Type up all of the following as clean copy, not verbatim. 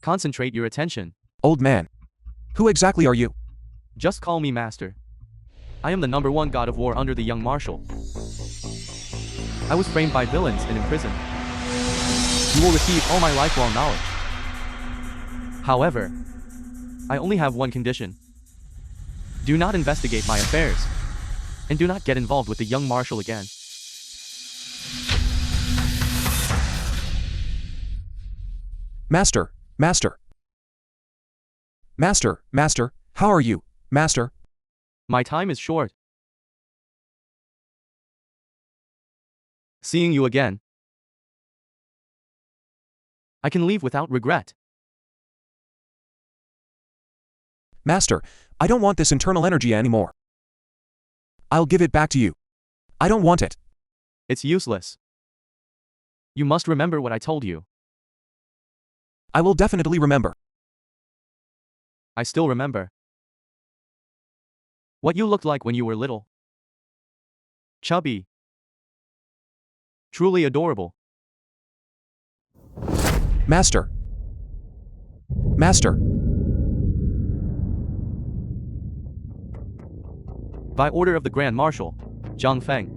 Concentrate your attention. Old man. Who exactly are you? Just call me master. I am the #1 god of war under the young marshal. I was framed by villains and imprisoned. You will receive all my lifelong knowledge. However, I only have one condition. Do not investigate my affairs, and do not get involved with the young marshal again. Master, master. Master, how are you, master? My time is short. Seeing you again, I can leave without regret. Master, I don't want this internal energy anymore. I'll give it back to you. I don't want it. It's useless. You must remember what I told you. I will definitely remember. I still remember what you looked like when you were little. Chubby. Truly adorable. Master. Master. By order of the Grand Marshal, Zhang Feng,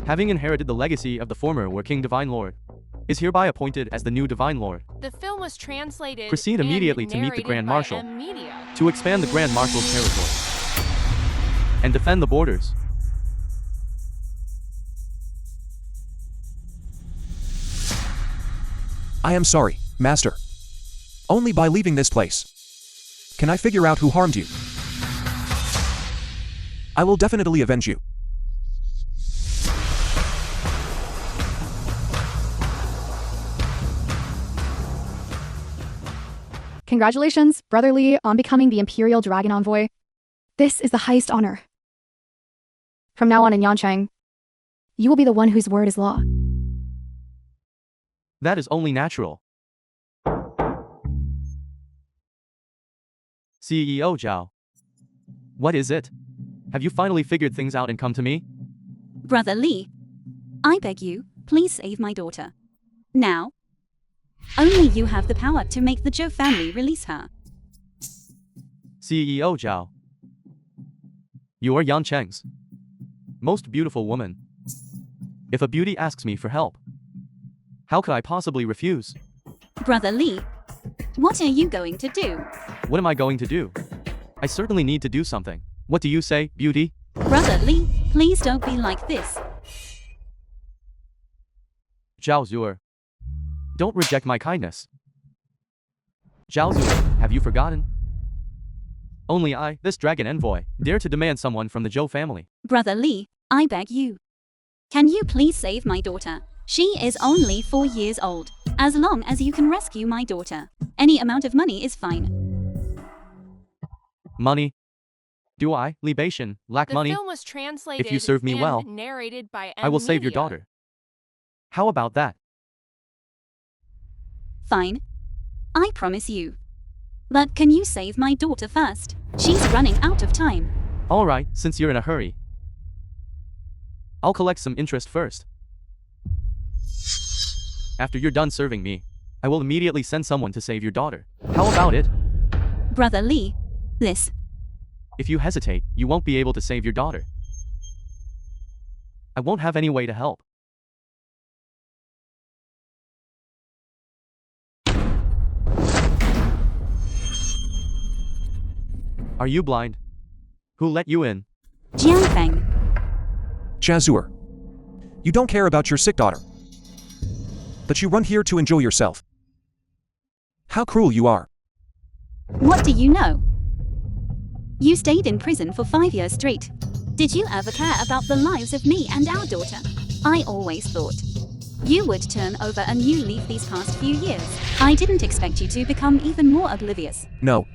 having inherited the legacy of the former War King Divine Lord, is hereby appointed as the new Divine Lord. The film was translated. Proceed immediately to meet the Grand Marshal, Media. to expand the Grand Marshal's territory, and defend the borders. I am sorry, master. Only by leaving this place can I figure out who harmed you. I will definitely avenge you. Congratulations, Brother Lee, on becoming the Imperial Dragon Envoy. This is the highest honor. From now on in Yancheng, you will be the one whose word is law. That is only natural. CEO Zhao. What is it? Have you finally figured things out and come to me? Brother Lee, I beg you, please save my daughter. Now. Only you have the power to make the Zhou family release her. CEO Zhao. You are Yancheng's most beautiful woman. If a beauty asks me for help, how could I possibly refuse? Brother Lee, what are you going to do? What am I going to do? I certainly need to do something. What do you say, beauty? Brother Lee, please don't be like this. Zhao Zuer. Don't reject my kindness. Zhao Zuer, have you forgotten? Only I, this dragon envoy, dare to demand someone from the Zhou family. Brother Lee, I beg you. Can you please save my daughter? She is only 4 years old. As long as you can rescue my daughter, any amount of money is fine. Money? Do I, libation, lack money? The film was translated. If you serve me and well, narrated by I will save your Media. daughter. How about that? Fine. I promise you. But can you save my daughter first? She's running out of time. Alright, since you're in a hurry, I'll collect some interest first. After you're done serving me, I will immediately send someone to save your daughter. How about it? Brother Lee, this. If you hesitate, you won't be able to save your daughter. I won't have any way to help. Are you blind? Who let you in? Jiang Feng. Chazuer. You don't care about your sick daughter. But you run here to enjoy yourself. How cruel you are. What do you know? You stayed in prison for 5 years straight. Did you ever care about the lives of me and our daughter? I always thought you would turn over a new leaf these past few years. I didn't expect you to become even more oblivious. No,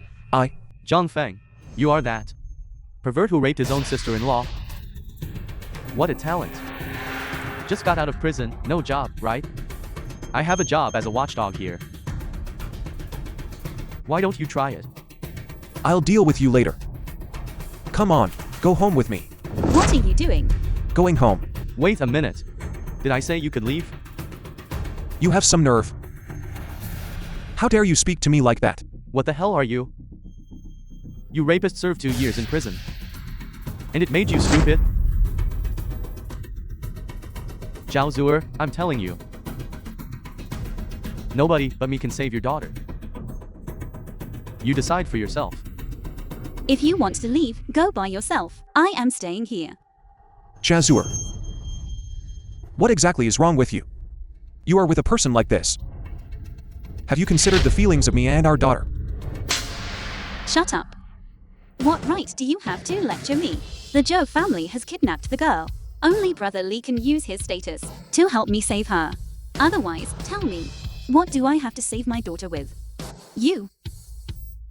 Zhang Feng, you are that pervert who raped his own sister-in-law. What a talent. Just got out of prison, no job, right? I have a job as a watchdog here. Why don't you try it? I'll deal with you later. Come on, go home with me. What are you doing? Going home. Wait a minute. Did I say you could leave? You have some nerve. How dare you speak to me like that? What the hell are you? You rapist served 2 years in prison. And it made you stupid? Zhao Zuer, I'm telling you. Nobody but me can save your daughter. You decide for yourself. If you want to leave, go by yourself. I am staying here. Chazuer. What exactly is wrong with you? You are with a person like this. Have you considered the feelings of me and our daughter? Shut up. What right do you have to lecture me? The Zhou family has kidnapped the girl. Only Brother Li can use his status to help me save her. Otherwise, tell me, what do I have to save my daughter with? You.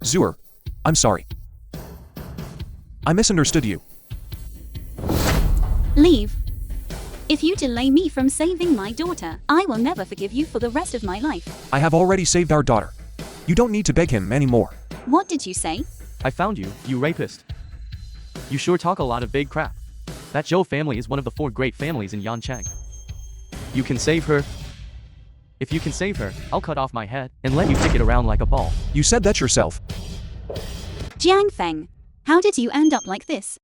Zuer, I'm sorry. I misunderstood you. Leave. If you delay me from saving my daughter, I will never forgive you for the rest of my life. I have already saved our daughter. You don't need to beg him anymore. What did you say? I found you, you rapist. You sure talk a lot of big crap. That Zhou family is one of the 4 great families in Yancheng. You can save her. If you can save her, I'll cut off my head and let you kick it around like a ball. You said that yourself. Jiang Feng, how did you end up like this?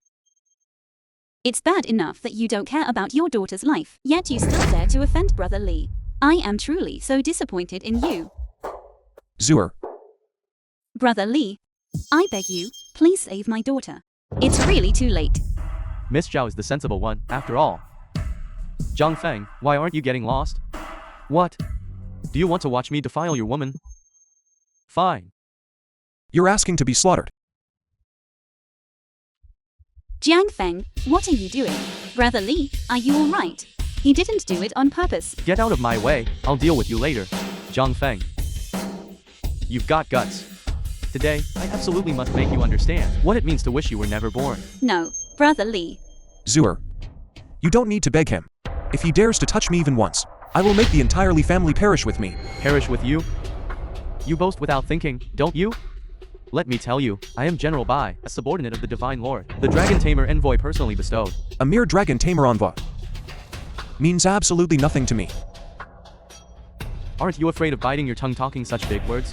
It's bad enough that you don't care about your daughter's life, yet you still dare to offend Brother Li. I am truly so disappointed in you. Zuer, Brother Li, I beg you, please save my daughter. It's really too late. Miss Zhao is the sensible one, after all. Zhang Feng, why aren't you getting lost? What? Do you want to watch me defile your woman? Fine. you're asking to be slaughtered. Jiang Feng, what are you doing? Brother Li, are you alright? He didn't do it on purpose. Get out of my way, I'll deal with you later. Zhang Feng. You've got guts. Today, I absolutely must make you understand what it means to wish you were never born. No, Brother Li. Zuer, you don't need to beg him. If he dares to touch me even once, I will make the entirely family perish with me. Perish with you? You boast without thinking, don't you? Let me tell you, I am General Bai, a subordinate of the Divine Lord, the Dragon Tamer envoy personally bestowed. A mere dragon tamer envoy means absolutely nothing to me. Aren't you afraid of biting your tongue talking such big words?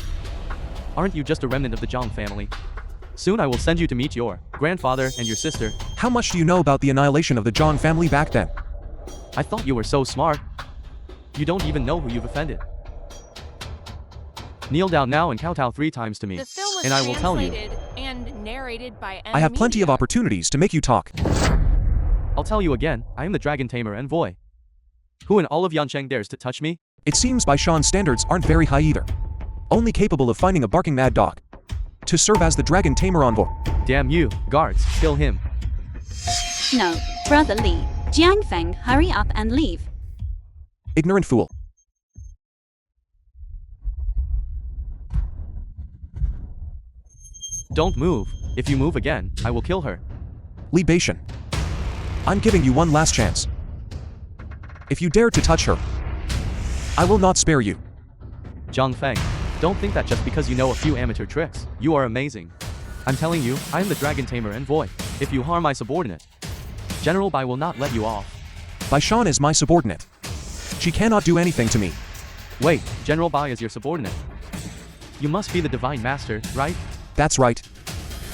Aren't you just a remnant of the Zhang family? Soon I will send you to meet your grandfather and your sister. How much do you know about the annihilation of the Zhang family back then? I thought you were so smart. You don't even know who you've offended. Kneel down now and kowtow 3 times to me, The film was and I will tell you. translated and narrated by I have plenty of Media. opportunities to make you talk. I'll tell you again, I am the Dragon Tamer envoy. Who in all of Yancheng dares to touch me? It seems Bai Shan's standards aren't very high either. Only capable of finding a barking mad dog to serve as the dragon tamer envoy. Damn you, guards, kill him. No, Brother Li. Jiang Feng, hurry up and leave. Ignorant fool. Don't move. If you move again, I will kill her. Libation. I'm giving you one last chance. If you dare to touch her, I will not spare you. Zhang Feng, don't think that just because you know a few amateur tricks, you are amazing. I'm telling you, I am the Dragon Tamer envoy. If you harm my subordinate, General Bai will not let you off. Bai Shan is my subordinate. She cannot do anything to me. Wait, General Bai is your subordinate. You must be the Divine Master, right? That's right.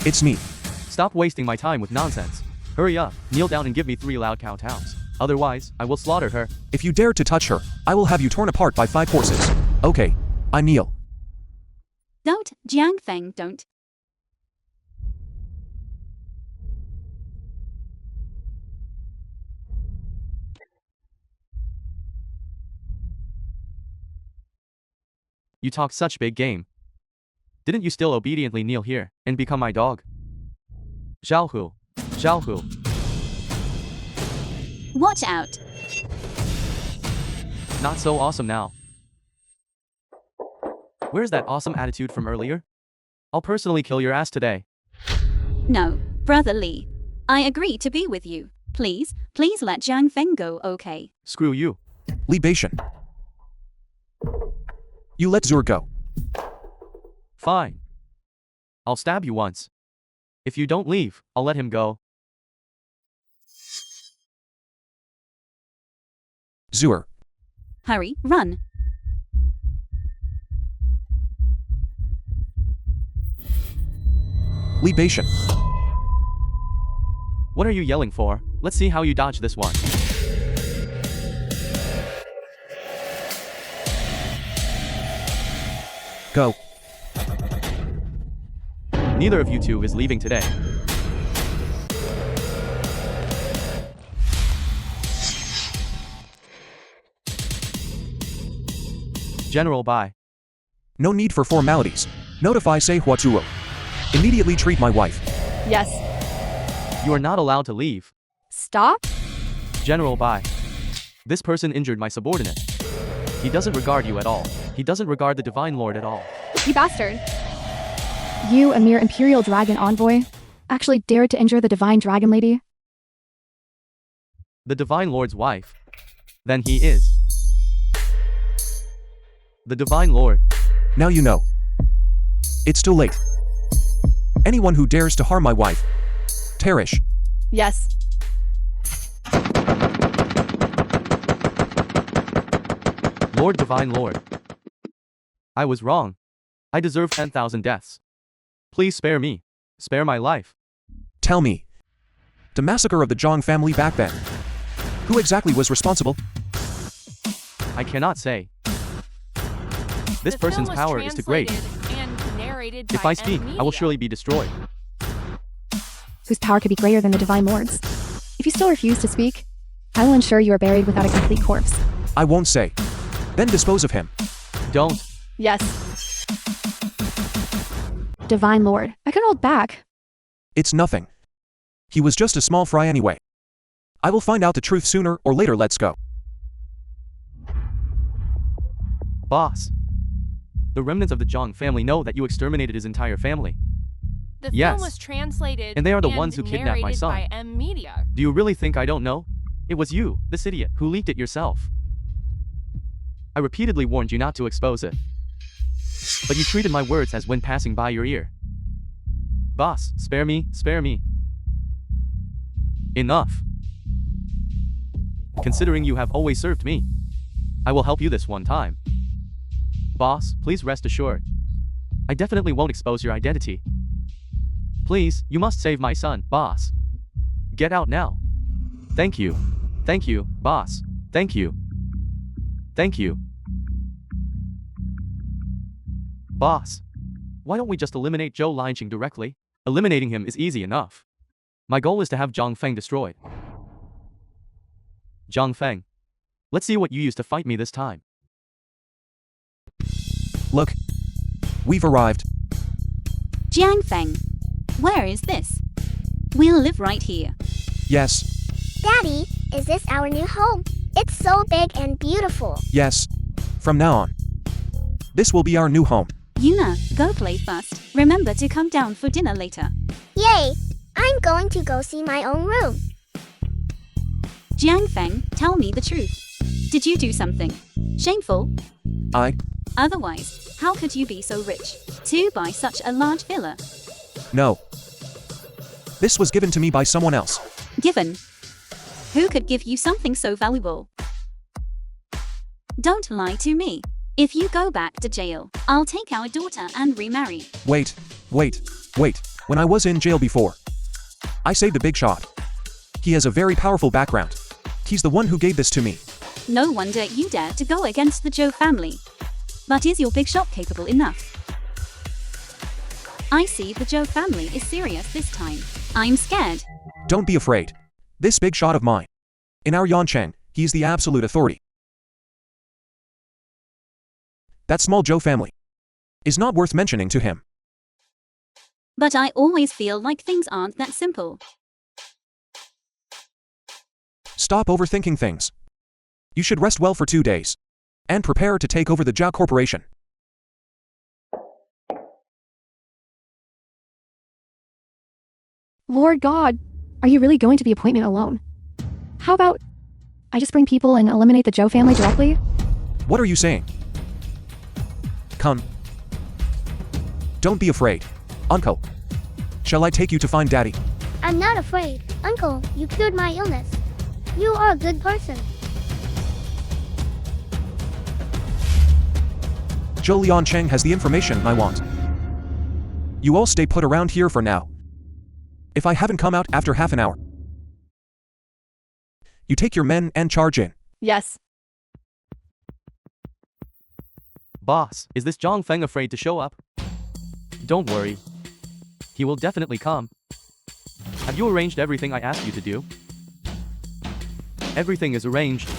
It's me. Stop wasting my time with nonsense. Hurry up, kneel down and give me 3 loud kowtows. Otherwise, I will slaughter her. If you dare to touch her, I will have you torn apart by 5 horses. Okay, I kneel. Don't, Jiang Feng, don't. You talk such big game. Didn't you still obediently kneel here and become my dog? Zhaohu. Zhaohu. Watch out. Not so awesome now. Where's that awesome attitude from earlier? I'll personally kill your ass today. No, Brother Li. I agree to be with you. Please, please let Jiang Feng go, okay? Screw you. Libation. You let Zur go. Fine. I'll stab you once. If you don't leave, I'll let him go. Zur. Hurry, run. Libation. What are you yelling for? Let's see how you dodge this one. Go. Neither of you two is leaving today. General, bye. No need for formalities. Notify Sei Huatuo. Immediately treat my wife. Yes. You are not allowed to leave. Stop? General, bye. This person injured my subordinate. He doesn't regard you at all. He doesn't regard the Divine Lord at all. You bastard. You, a mere Imperial Dragon envoy, actually dared to injure the Divine Dragon Lady? The Divine Lord's wife. Then he is the Divine Lord. Now you know. It's too late. Anyone who dares to harm my wife. Perish. Yes. Lord, Divine Lord. I was wrong. I deserve 10,000 deaths. Please spare me. Spare my life. Tell me. The massacre of the Zhang family back then. Who exactly was responsible? I cannot say. This The person's film was power is too great. translated and narrated If by I speak, I will media. surely be destroyed. Whose power could be greater than the Divine Lord's? If you still refuse to speak, I will ensure you are buried without a complete corpse. I won't say. Then dispose of him. Don't. Yes. Divine Lord, I could hold back. It's nothing. He was just a small fry anyway. I will find out the truth sooner or later. Let's go. Boss. The remnants of the Zhang family know that you exterminated his entire family. The Yes. film was translated And they are the ones who kidnapped my narrated son. by media. Do you really think I don't know? It was you, this idiot, who leaked it yourself. I repeatedly warned you not to expose it. But you treated my words as wind passing by your ear. Boss, spare me, spare me. Enough. Considering you have always served me, I will help you this one time. Boss, please rest assured. I definitely won't expose your identity. Please, you must save my son, boss. Get out now. Thank you. Thank you, boss. Thank you. Thank you. Boss. Why don't we just eliminate Zhou Lianqing directly? Eliminating him is easy enough. My goal is to have Zhang Feng destroyed. Zhang Feng. Let's see what you used to fight me this time. Look. We've arrived. Jiang Feng, where is this? We'll live right here. Yes. Daddy, is this our new home? It's so big and beautiful. Yes. From now on. This will be our new home. Yuna, go play first. Remember to come down for dinner later. Yay! I'm going to go see my own room. Jiang Feng, tell me the truth. Did you do something shameful? I. Otherwise, how could you be so rich to buy such a large villa? No. This was given to me by someone else. Given. Who could give you something so valuable? Don't lie to me. If you go back to jail, I'll take our daughter and remarry. Wait. When I was in jail before, I saved a big shot. He has a very powerful background. He's the one who gave this to me. No wonder you dare to go against the Zhou family. But is your big shot capable enough? I see the Zhou family is serious this time. I'm scared. Don't be afraid. This big shot of mine. In our Yancheng, he's the absolute authority. That small Zhou family is not worth mentioning to him. But I always feel like things aren't that simple. Stop overthinking things. You should rest well for 2 days. And prepare to take over the Zhao Corporation. Lord God, are you really going to the appointment alone? How about I just bring people and eliminate the Zhou family directly? What are you saying? Come. Don't be afraid. Uncle. Shall I take you to find Daddy? I'm not afraid. Uncle, you cured my illness. You are a good person. Zhou Liancheng has the information I want. You all stay put around here for now, If I haven't come out after half an hour, you take your men and charge in. Yes. Boss, is this Zhang Feng afraid to show up? Don't worry. He will definitely come. Have you arranged everything I asked you to do? Everything is arranged.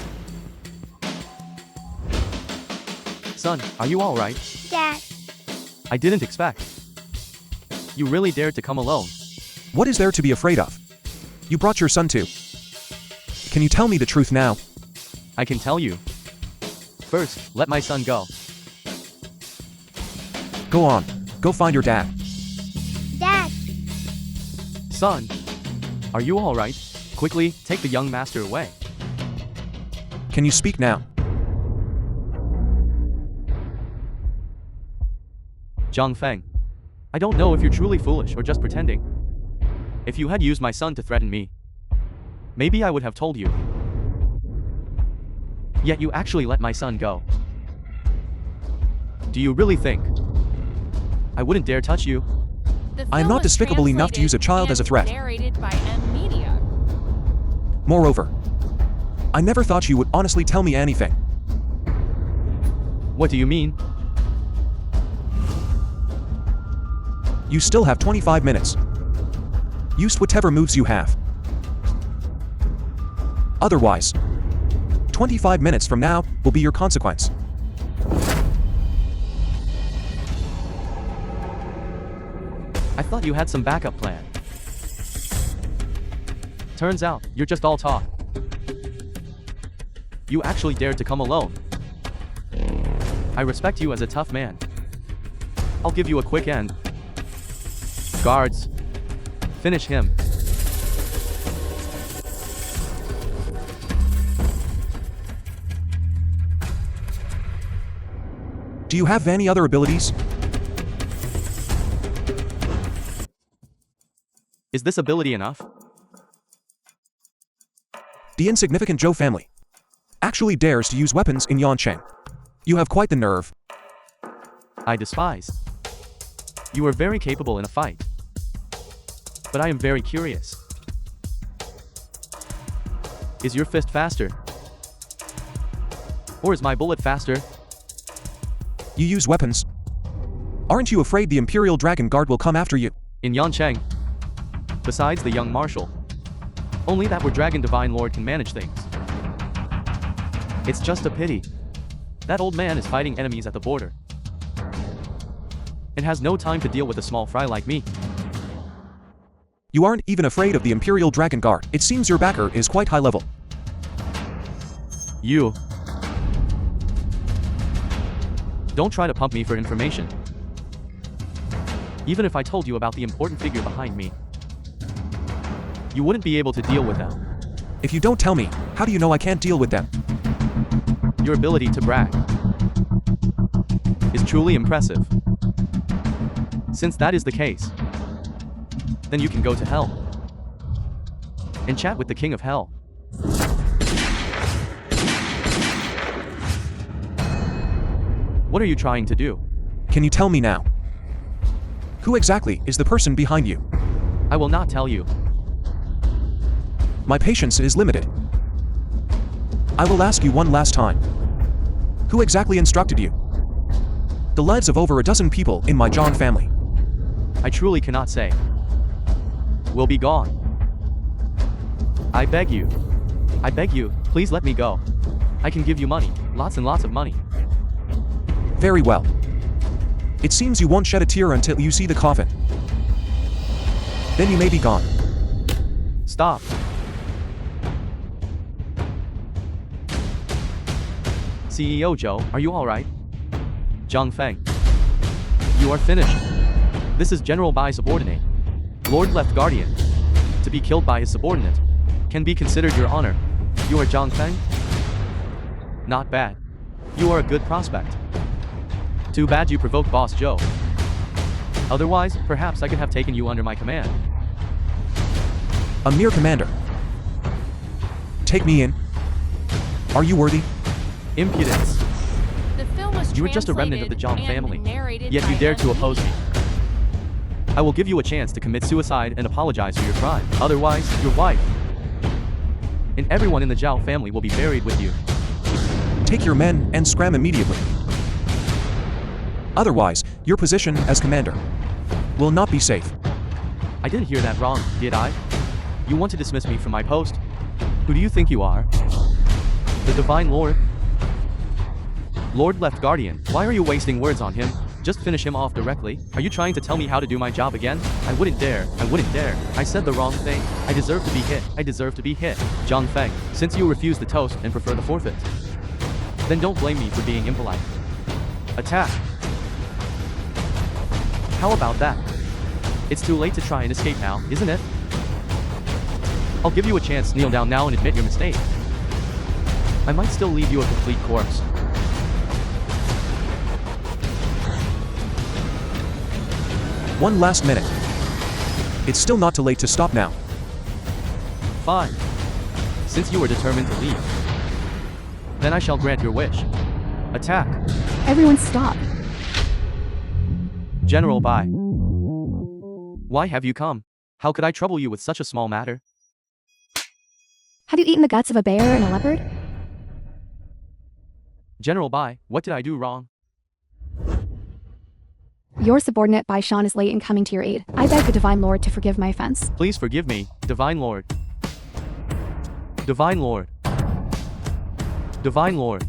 Son, are you alright? Dad, I didn't expect. You really dared to come alone. What is there to be afraid of? You brought your son too. Can you tell me the truth now? I can tell you. First, let my son go. Go on. Go find your dad. Dad, Son, are you alright? Quickly, take the young master away. Can you speak now? Zhang Feng, I don't know if you're truly foolish or just pretending. If you had used my son to threaten me, maybe I would have told you. Yet you actually let my son go. Do you really think I wouldn't dare touch you? The I am film not was despicable enough to use a child as a threat. Narrated by M Media. Moreover, I never thought you would honestly tell me anything. What do you mean? You still have 25 minutes. Use whatever moves you have. Otherwise, 25 minutes from now will be your consequence. I thought you had some backup plan. Turns out, you're just all talk. You actually dared to come alone. I respect you as a tough man. I'll give you a quick end. Guards, finish him. Do you have any other abilities? Is this ability enough? The insignificant Zhou family actually dares to use weapons in Yancheng. You have quite the nerve. I despise. You are very capable in a fight. But I am very curious. Is your fist faster? Or is my bullet faster? You use weapons. Aren't you afraid the Imperial Dragon Guard will come after you? In Yancheng, besides the young marshal, only that Dragon Divine Lord can manage things. It's just a pity. That old man is fighting enemies at the border and has no time to deal with a small fry like me. You aren't even afraid of the Imperial Dragon Guard. It seems your backer is quite high level. You. Don't try to pump me for information. Even if I told you about the important figure behind me, you wouldn't be able to deal with them. If you don't tell me, how do you know I can't deal with them? Your ability to brag is truly impressive. Since that is the case, then you can go to hell and chat with the King of Hell. What are you trying to do? Can you tell me now? Who exactly is the person behind you? I will not tell you. My patience is limited. I will ask you one last time. Who exactly instructed you? The lives of over a dozen people in my Zhang family. I truly cannot say. Will be gone. I beg you. I beg you, please let me go. I can give you money, lots and lots of money. Very well. It seems you won't shed a tear until you see the coffin. Then you may be gone. Stop. CEO Joe, are you alright? Zhang Feng. You are finished. This is General Bai subordinate. Lord Left Guardian. To be killed by his subordinate can be considered your honor. You are Zhang Feng? Not bad. You are a good prospect. Too bad you provoked Boss Joe. Otherwise, perhaps I could have taken you under my command. A mere commander. Take me in. Are you worthy? Impudence. The film was You are just a remnant of the Zhang translated family, and narrated yet you by dared to M oppose me. Media. I will give you a chance to commit suicide and apologize for your crime. Otherwise, your wife and everyone in the Zhao family will be buried with you. Take your men and scram immediately. Otherwise, your position as commander will not be safe. I didn't hear that wrong, did I? You want to dismiss me from my post? Who do you think you are? The Divine Lord? Lord Left Guardian, why are you wasting words on him? Just finish him off directly. Are you trying to tell me how to do my job again? I wouldn't dare. I wouldn't dare. I said the wrong thing. I deserve to be hit. I deserve to be hit. Zhang Feng, since you refuse the toast and prefer the forfeit, then don't blame me for being impolite. Attack. How about that? It's too late to try and escape now, isn't it? I'll give you a chance. Kneel down now and admit your mistake. I might still leave you a complete corpse. One last minute. It's still not too late to stop now. Fine. Since you are determined to leave, then I shall grant your wish. Attack. Everyone stop. General Bai. Why have you come? How could I trouble you with such a small matter? Have you eaten the guts of a bear and a leopard? General Bai, what did I do wrong? Your subordinate Bai Shan is late in coming to your aid. I beg the Divine Lord to forgive my offense. Please forgive me, Divine Lord. Divine Lord. Divine Lord.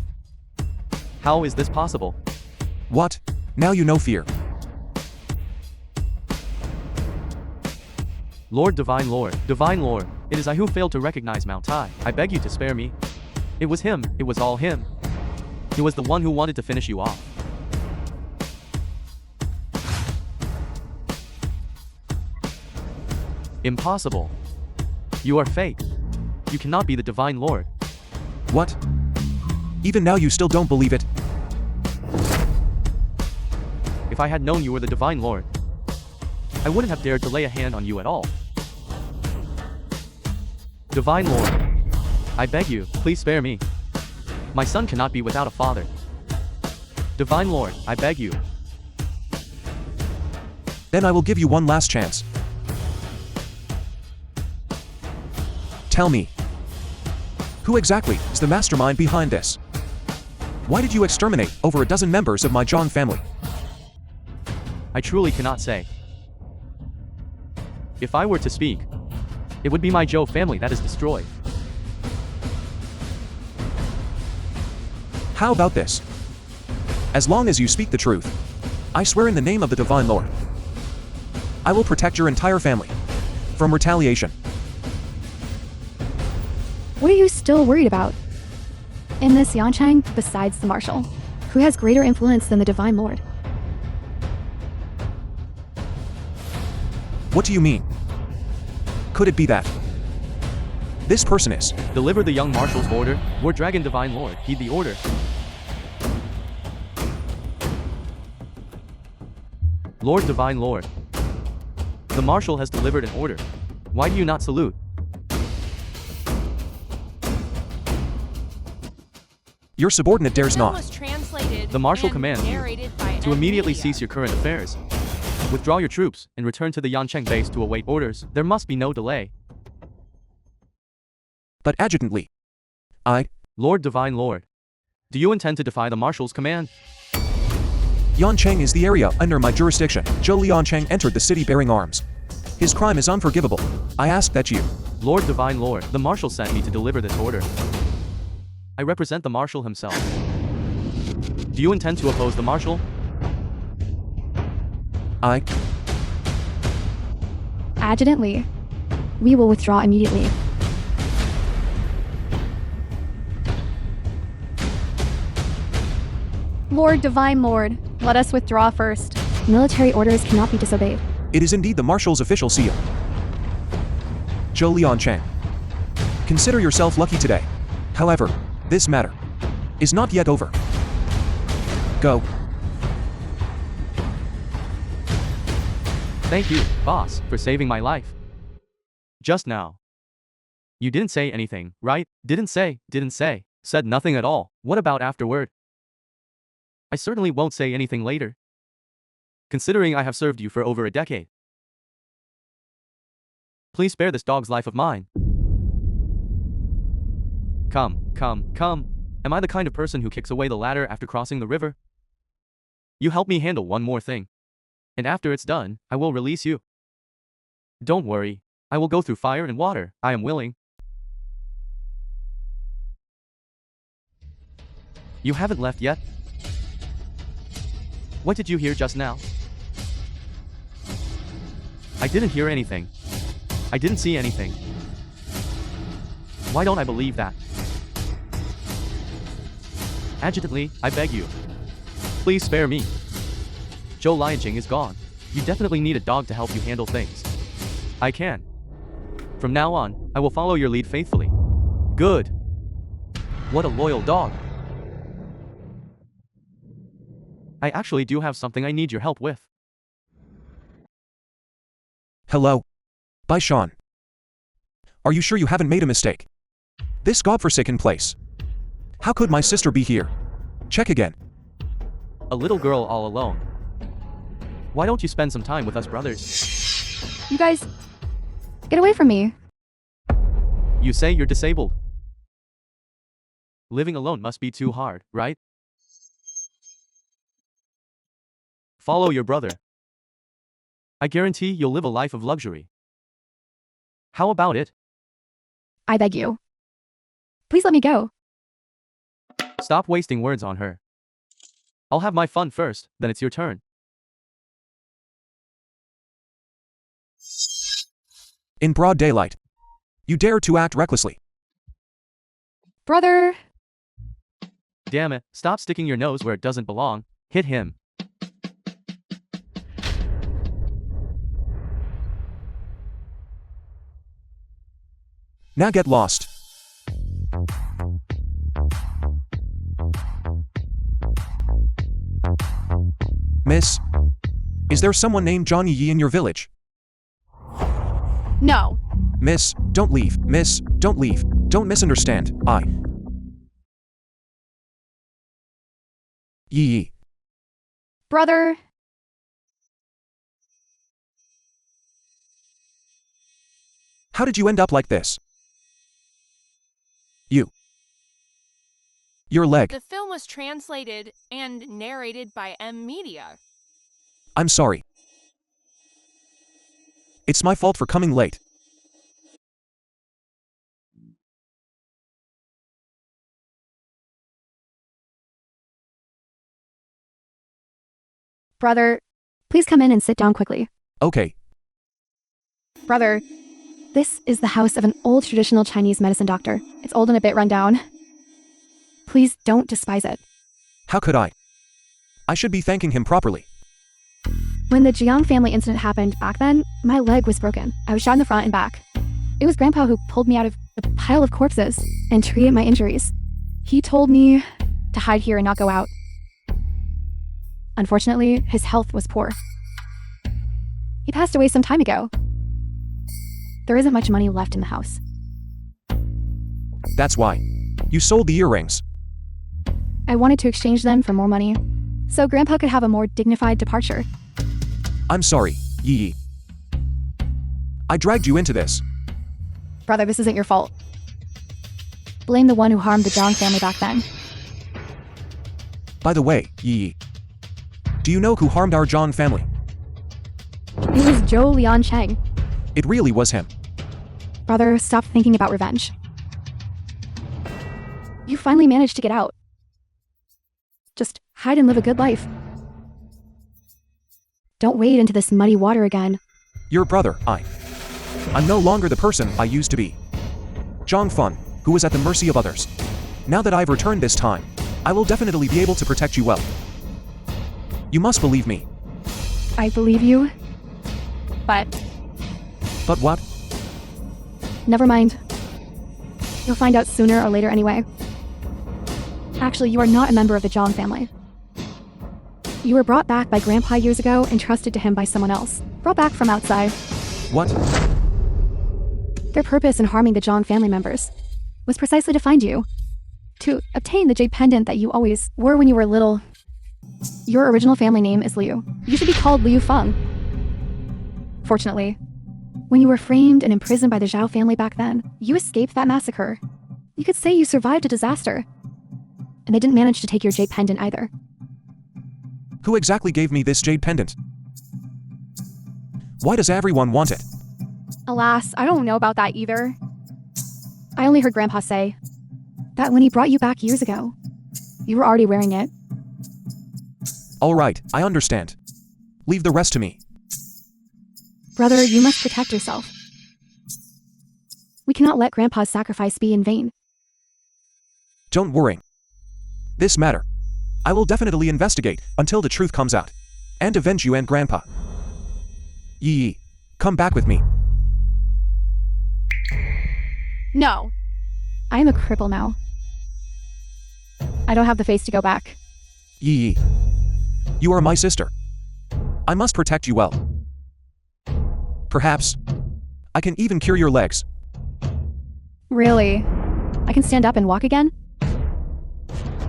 How is this possible? What? Now you know fear. Lord Divine Lord, Divine Lord, it is I who failed to recognize Mount Tai. I beg you to spare me. It was him, it was all him. He was the one who wanted to finish you off. Impossible. You are fake. You cannot be the Divine Lord. What? Even now you still don't believe it? If I had known you were the Divine Lord, I wouldn't have dared to lay a hand on you at all. Divine Lord, I beg you, please spare me. My son cannot be without a father. Divine Lord, I beg you. Then I will give you one last chance. Tell me, who exactly is the mastermind behind this? Why did you exterminate over a dozen members of my Zhang family? I truly cannot say. If I were to speak, it would be my Zhou family that is destroyed. How about this? As long as you speak the truth, I swear in the name of the Divine Lord, I will protect your entire family from retaliation. What are you still worried about? In this Yancheng, besides the Marshal, who has greater influence than the Divine Lord? What do you mean? Could it be that this person is? Deliver the young Marshal's order. War Dragon Divine Lord, heed the order. Lord Divine Lord, the Marshal has delivered an order. Why do you not salute? Your subordinate dares not. The Marshal commands you to immediately cease your current affairs. Withdraw your troops and return to the Yancheng base to await orders. There must be no delay. But Adjutant Li, Lord Divine Lord, do you intend to defy the Marshal's command? Yancheng is the area under my jurisdiction. Zhou Liancheng entered the city bearing arms. His crime is unforgivable. I ask that you... Lord Divine Lord, the Marshal sent me to deliver this order. I represent the Marshal himself. Do you intend to oppose the Marshal? Adjutant Li, we will withdraw immediately. Lord Divine Lord, let us withdraw first. Military orders cannot be disobeyed. It is indeed the Marshal's official seal. Zhou Liancheng, consider yourself lucky today. However, this matter is not yet over. Go. Thank you, boss, for saving my life. Just now. You didn't say anything, right? Didn't say. Said nothing at all. What about afterward? I certainly won't say anything later. Considering I have served you for over a decade. Please spare this dog's life of mine. Come. Am I the kind of person who kicks away the ladder after crossing the river? You help me handle one more thing. And after it's done, I will release you. Don't worry. I will go through fire and water. I am willing. You haven't left yet? What did you hear just now? I didn't hear anything. I didn't see anything. Why don't I believe that? Adjutantly, I beg you. Please spare me. Zhou Lianqing is gone. You definitely need a dog to help you handle things. I can. From now on, I will follow your lead faithfully. Good. What a loyal dog. I actually do have something I need your help with. Hello? By Sean. Are you sure you haven't made a mistake? This godforsaken place. How could my sister be here? Check again. A little girl all alone. Why don't you spend some time with us brothers? You guys, get away from me. You say you're disabled. Living alone must be too hard, right? Follow your brother. I guarantee you'll live a life of luxury. How about it? I beg you. Please let me go. Stop wasting words on her. I'll have my fun first, then it's your turn. In broad daylight. You dare to act recklessly. Brother. Damn it, stop sticking your nose where it doesn't belong. Hit him. Now get lost. Miss, is there someone named Johnny Yi in your village? No. Miss, don't leave. Miss, don't leave. Don't misunderstand. Yi. Brother. How did you end up like this? Your leg. The film was translated and narrated by M Media. I'm sorry. It's my fault for coming late. Brother, please come in and sit down quickly. Okay. Brother, this is the house of an old traditional Chinese medicine doctor. It's old and a bit run down. Please don't despise it. How could I? I should be thanking him properly. When the Jiang family incident happened back then, my leg was broken. I was shot in the front and back. It was Grandpa who pulled me out of a pile of corpses and treated my injuries. He told me to hide here and not go out. Unfortunately, his health was poor. He passed away some time ago. There isn't much money left in the house. That's why. You sold the earrings. I wanted to exchange them for more money, so Grandpa could have a more dignified departure. I'm sorry, Yi. I dragged you into this. Brother, this isn't your fault. Blame the one who harmed the Jiang family back then. By the way, Yi, do you know who harmed our Zhang family? It was Zhou Lianqing. It really was him. Brother, stop thinking about revenge. You finally managed to get out. Just hide and live a good life. Don't wade into this muddy water again. Your brother, I'm no longer the person I used to be. Zhang Fun, who was at the mercy of others. Now that I've returned this time, I will definitely be able to protect you well. You must believe me. I believe you. But But what? never mind. You'll find out sooner or later anyway. Actually, you are not a member of the Jiang family. You were brought back by Grandpa years ago and trusted to him by someone else. Brought back from outside. What? Their purpose in harming the Jiang family members was precisely to find you. To obtain the jade pendant that you always wore when you were little. Your original family name is Liu. You should be called Liu Feng. Fortunately, When you were framed and imprisoned by the Zhao family back then, you escaped that massacre. You could say you survived a disaster. And they didn't manage to take your jade pendant either. Who exactly gave me this jade pendant? Why does everyone want it? Alas, I don't know about that either. I only heard Grandpa say that when he brought you back years ago, you were already wearing it. Alright, I understand. Leave the rest to me. Brother, you must protect yourself. We cannot let Grandpa's sacrifice be in vain. Don't worry. This matter, I will definitely investigate until the truth comes out. And avenge you and Grandpa. Yee, come back with me. No. I am a cripple now. I don't have the face to go back. Yee. You are my sister. I must protect you well. Perhaps I can even cure your legs. Really? I can stand up and walk again?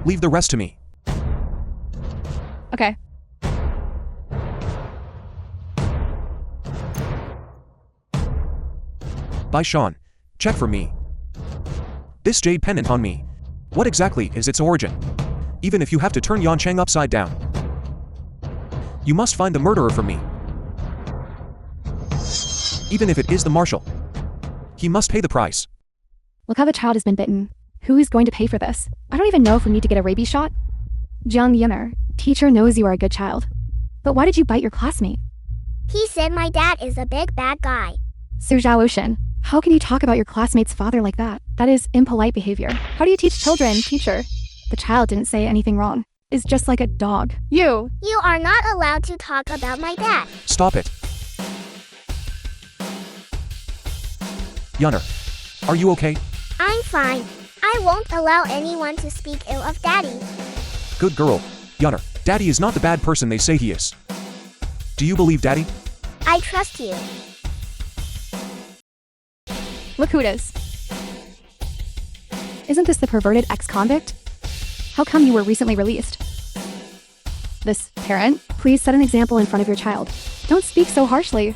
Leave the rest to me. Okay. Bye, Sean. Check for me. This jade pendant on me. What exactly is its origin? Even if you have to turn Yancheng upside down. You must find the murderer for me. Even if it is the marshal. He must pay the price. Look how the child has been bitten. Who is going to pay for this? I don't even know if we need to get a rabies shot. Jiang Yun'er, teacher knows you are a good child. But why did you bite your classmate? He said my dad is a big bad guy. Sir Zhao Ocean, how can you talk about your classmate's father like that? That is impolite behavior. How do you teach children, teacher? The child didn't say anything wrong. Is just like a dog. You are not allowed to talk about my dad. Stop it. Yun'er, are you okay? I'm fine. I won't allow anyone to speak ill of Daddy. Good girl. Yun'er, Daddy is not the bad person they say he is. Do you believe Daddy? I trust you. Look who it is. Isn't this the perverted ex-convict? How come you were recently released? This parent, please set an example in front of your child. Don't speak so harshly.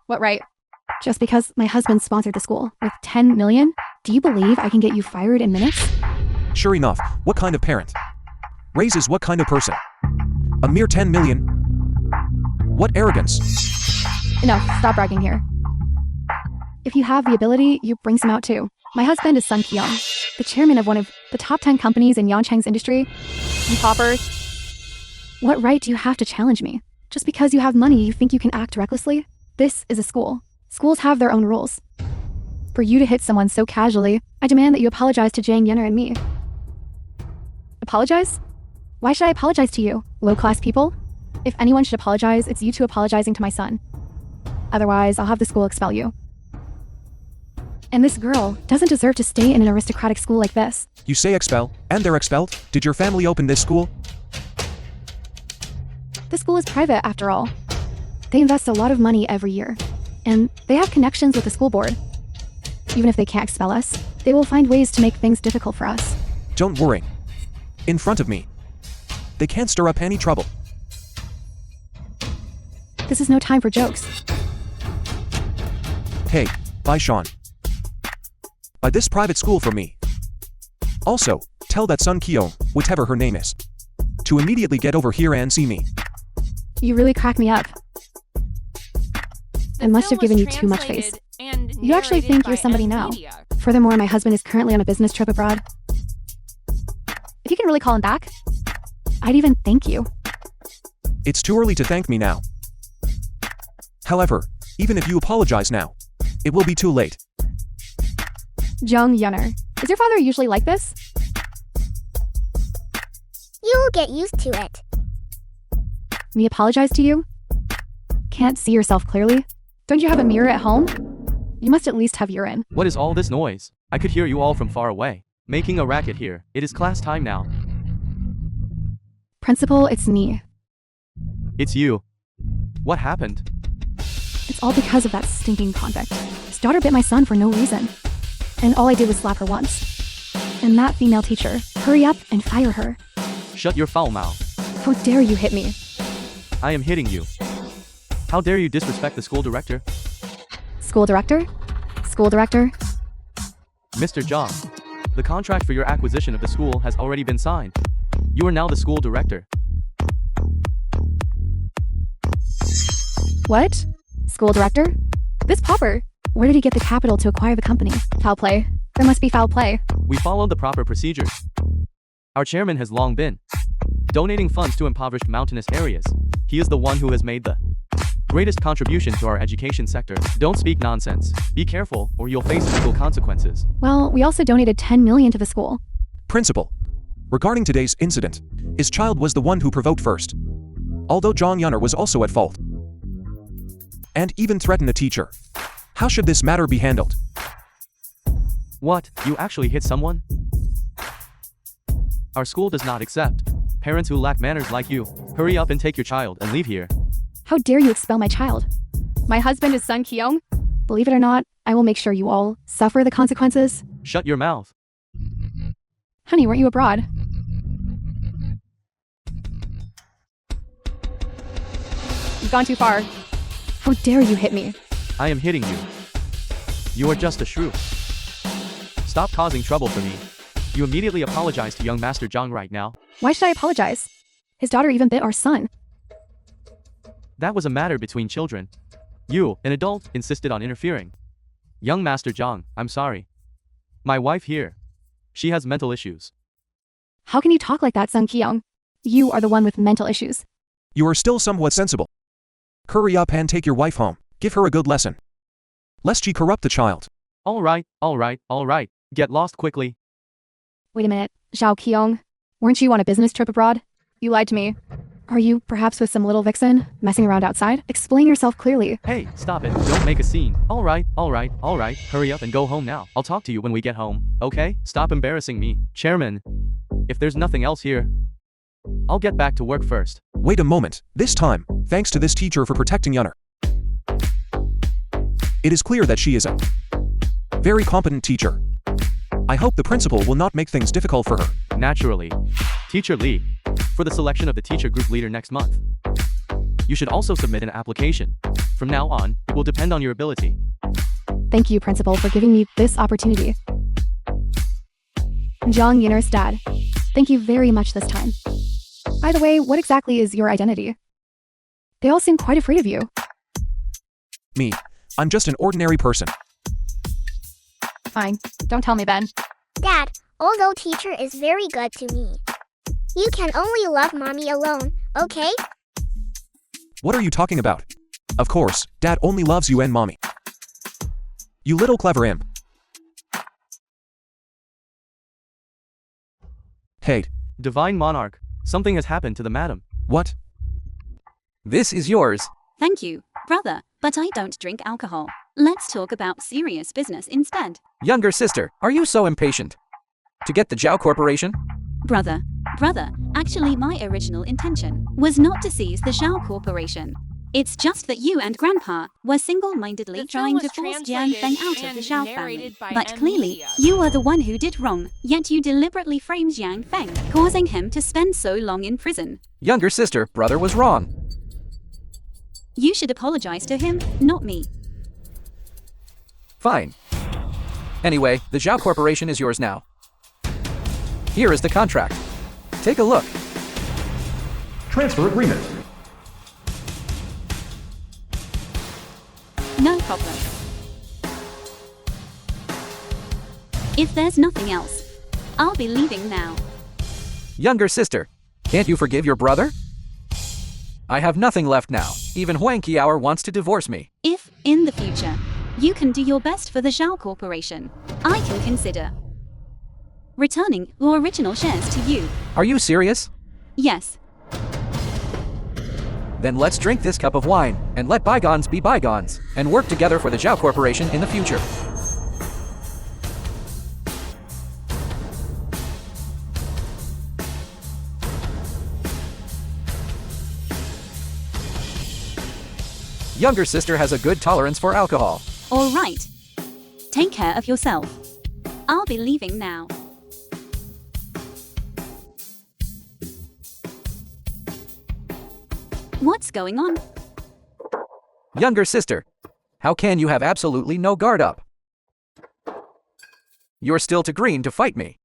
What right? Just because my husband sponsored the school with 10 million? Do you believe I can get you fired in minutes? Sure enough, what kind of parent? Raises what kind of person? A mere 10 million? What arrogance? Enough, stop bragging here. If you have the ability, you bring some out too. My husband is Sun Kyung, the chairman of one of the top 10 companies in Yancheng's industry. You poppers. What right do you have to challenge me? Just because you have money, you think you can act recklessly? This is a school. Schools have their own rules. For you to hit someone so casually, I demand that you apologize to Jiang Yun'er and me. Apologize? Why should I apologize to you, low-class people? If anyone should apologize, it's you two apologizing to my son. Otherwise, I'll have the school expel you. And this girl doesn't deserve to stay in an aristocratic school like this. You say expel, and they're expelled? Did your family open this school? The school is private, after all. They invest a lot of money every year. And they have connections with the school board. Even if they can't expel us, they will find ways to make things difficult for us. Don't worry. In front of me. They can't stir up any trouble. This is no time for jokes. Hey, bye Sean. Buy this private school for me. Also, tell that Sun Kyung, whatever her name is, to immediately get over here and see me. You really crack me up. I must have given you too much face. You actually think you're somebody now. Furthermore, my husband is currently on a business trip abroad. If you can really call him back, I'd even thank you. It's too early to thank me now. However, even if you apologize now, it will be too late. Jiang Yun'er, is your father usually like this? You'll get used to it. Me apologize to you? Can't see yourself clearly? Don't you have a mirror at home? You must at least have urine. What is all this noise? I could hear you all from far away. Making a racket here. It is class time now. Principal, it's me. It's you. What happened? It's all because of that stinking convict. His daughter bit my son for no reason. And all I did was slap her once. And that female teacher, hurry up and fire her. Shut your foul mouth. How dare you hit me? I am hitting you. How dare you disrespect the school director? School director? School director? Mr. Zhang, the contract for your acquisition of the school has already been signed. You are now the school director. What? School director? This pauper. Where did he get the capital to acquire the company? Foul play. There must be foul play. We followed the proper procedures. Our chairman has long been donating funds to impoverished mountainous areas. He is the one who has made the greatest contribution to our education sector. Don't speak nonsense. Be careful, or you'll face legal consequences. Well, we also donated 10 million to the school. Principal, regarding today's incident, his child was the one who provoked first. Although Zhang Yun'er was also at fault. And even threatened a teacher. How should this matter be handled? What? You actually hit someone? Our school does not accept parents who lack manners like you. Hurry up and take your child and leave here. How dare you expel my child? My husband is Sun Kyung. Believe it or not, I will make sure you all suffer the consequences. Shut your mouth. Honey, weren't you abroad? You've gone too far. How dare you hit me? I am hitting you. You are just a shrew. Stop causing trouble for me. You immediately apologize to young Master Zhang right now. Why should I apologize? His daughter even bit our son. That was a matter between children. You, an adult, insisted on interfering. Young Master Zhang, I'm sorry. My wife here. She has mental issues. How can you talk like that, Sun Kyung? You are the one with mental issues. You are still somewhat sensible. Hurry up and take your wife home. Give her a good lesson. Lest she corrupt the child. All right. Get lost quickly. Wait a minute, Zhao Kyung. Weren't you on a business trip abroad? You lied to me. Are you perhaps with some little vixen, messing around outside? Explain yourself clearly. Hey, stop it. Don't make a scene. All right. Hurry up and go home now. I'll talk to you when we get home, okay? Stop embarrassing me. Chairman, if there's nothing else here, I'll get back to work first. Wait a moment. This time, thanks to this teacher for protecting Yun'er. It is clear that she is a very competent teacher. I hope the principal will not make things difficult for her. Naturally. Teacher Lee, for the selection of the teacher group leader next month, you should also submit an application. From now on, it will depend on your ability. Thank you, Principal, for giving me this opportunity. Zhang Yun'er's dad. Thank you very much this time. By the way, what exactly is your identity? They all seem quite afraid of you. Me. I'm just an ordinary person. Fine. Don't tell me, Ben. Dad, although teacher is very good to me, you can only love mommy alone, okay? What are you talking about? Of course, Dad only loves you and Mommy. You little clever imp. Hey. Divine Monarch, something has happened to the madam. What? This is yours. Thank you, brother, but I don't drink alcohol. Let's talk about serious business instead. Younger sister, are you so impatient? To get the Zhao Corporation? Brother, actually my original intention was not to seize the Zhao Corporation. It's just that you and Grandpa were single-mindedly The trying film to was force Jian Feng out of translated the Zhao and family. narrated by But M. clearly, Media. you are the one who did wrong, yet you deliberately framed Jian Feng, causing him to spend so long in prison. Younger sister, brother was wrong. You should apologize to him, not me. Fine. Anyway, the Zhao Corporation is yours now. Here is the contract. Take a look. Transfer agreement. No problem. If there's nothing else, I'll be leaving now. Younger sister, can't you forgive your brother? I have nothing left now. Even Huang Qiao wants to divorce me. If, in the future, you can do your best for the Zhao Corporation, I can consider returning your original shares to you. Are you serious? Yes. Then let's drink this cup of wine, and let bygones be bygones, and work together for the Zhao Corporation in the future. Younger sister has a good tolerance for alcohol. All right. Take care of yourself. I'll be leaving now. What's going on? Younger sister, How can you have absolutely no guard up? You're still too green to fight me.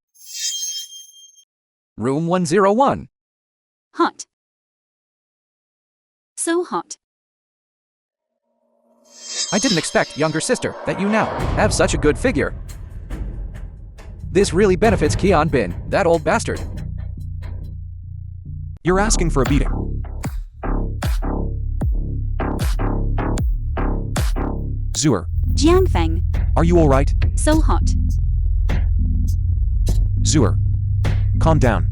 Room 101. Hot. So hot. I didn't expect, younger sister, that you now have such a good figure. This really benefits Keon Bin, that old bastard. You're asking for a beating. Zuer, Jiang Feng. are you alright? So hot. Zuer, calm down.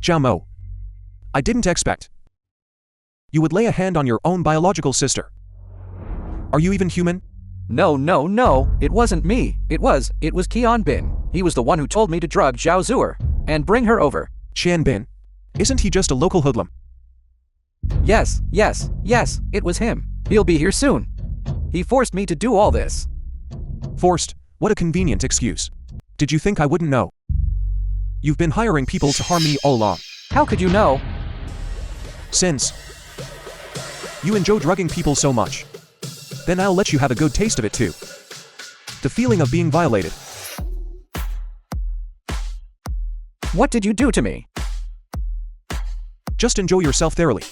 Zhao Mo, I didn't expect you would lay a hand on your own biological sister. Are you even human? No, it wasn't me. It was Keon Bin. He was the one who told me to drug Zhao Zuer and bring her over. Qian Bin, isn't he just a local hoodlum? Yes, it was him. He'll be here soon. He forced me to do all this. Forced? What a convenient excuse. Did you think I wouldn't know? You've been hiring people to harm me all along. How could you know? Since you enjoy drugging people so much, then I'll let you have a good taste of it too. The feeling of being violated. What did you do to me? Just enjoy yourself thoroughly.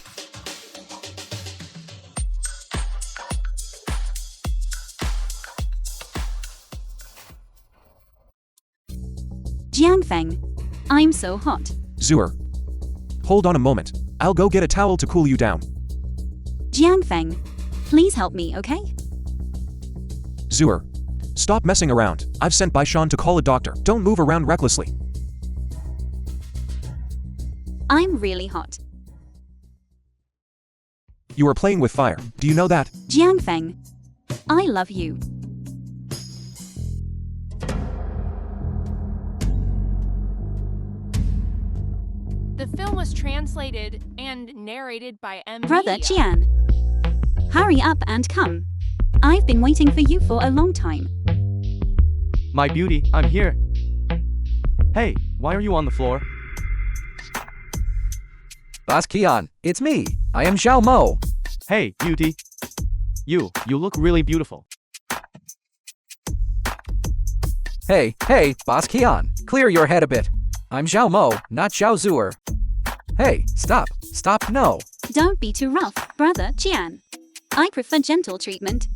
Jiang Feng. I'm so hot. Zuer, hold on a moment. I'll go get a towel to cool you down. Jiang Feng. Please help me, okay? Zuer, stop messing around. I've sent Baishan to call a doctor. Don't move around recklessly. I'm really hot. You are playing with fire. Do you know that? Jiang Feng. I love you. The film was translated and narrated by M. Brother Media. Jian. Hurry up and come. I've been waiting for you for a long time. My beauty, I'm here. Hey, why are you on the floor? Boss Keon, it's me. I am Zhao Mo. Hey, beauty. You look really beautiful. Hey, Boss Keon, clear your head a bit. I'm Zhao Mo, not Zhao Zuer. Hey, stop, no. Don't be too rough, Brother Jian. I prefer gentle treatment.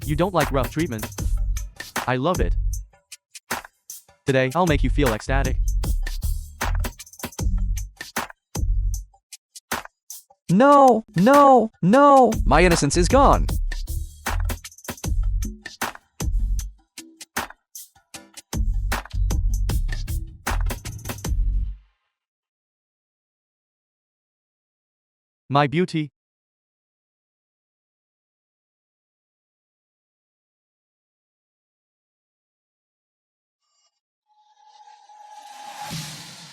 You don't like rough treatment. I love it. Today, I'll make you feel ecstatic. No. My innocence is gone. My beauty.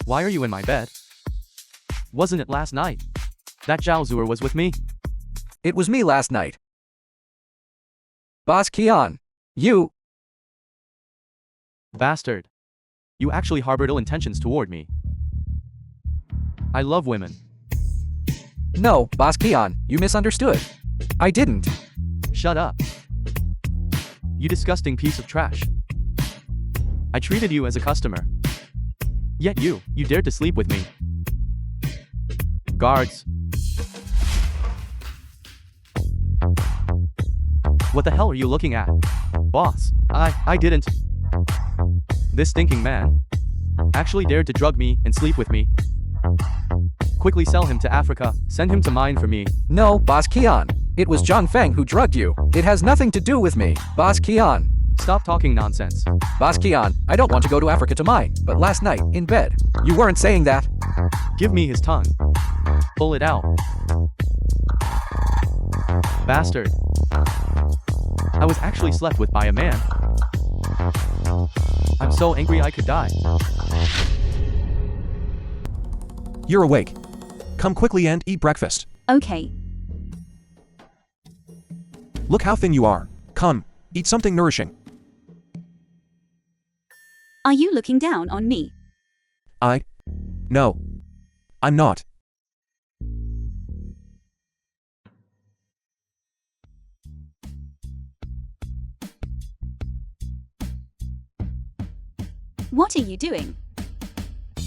Why are you in my bed? Wasn't it last night? That Zhao Zuer was with me. It was me last night. Boss Keon, you... Bastard. You actually harbored ill intentions toward me. I love women. No, Boss Keon, you misunderstood. I didn't. Shut up. You disgusting piece of trash. I treated you as a customer. Yet you dared to sleep with me. Guards. What the hell are you looking at? Boss, I didn't. This stinking man actually dared to drug me and sleep with me. Quickly sell him to Africa, send him to mine for me. No, Boss Keon. It was Zhang Feng who drugged you. It has nothing to do with me. Boss Keon. Stop talking nonsense. Boss Keon, I don't want to go to Africa to mine, but last night, in bed, you weren't saying that. Give me his tongue. Pull it out. Bastard. I was actually slept with by a man. I'm so angry I could die. You're awake. Come quickly and eat breakfast. Okay. Look how thin you are. Come, eat something nourishing. Are you looking down on me? No. I'm not. What are you doing?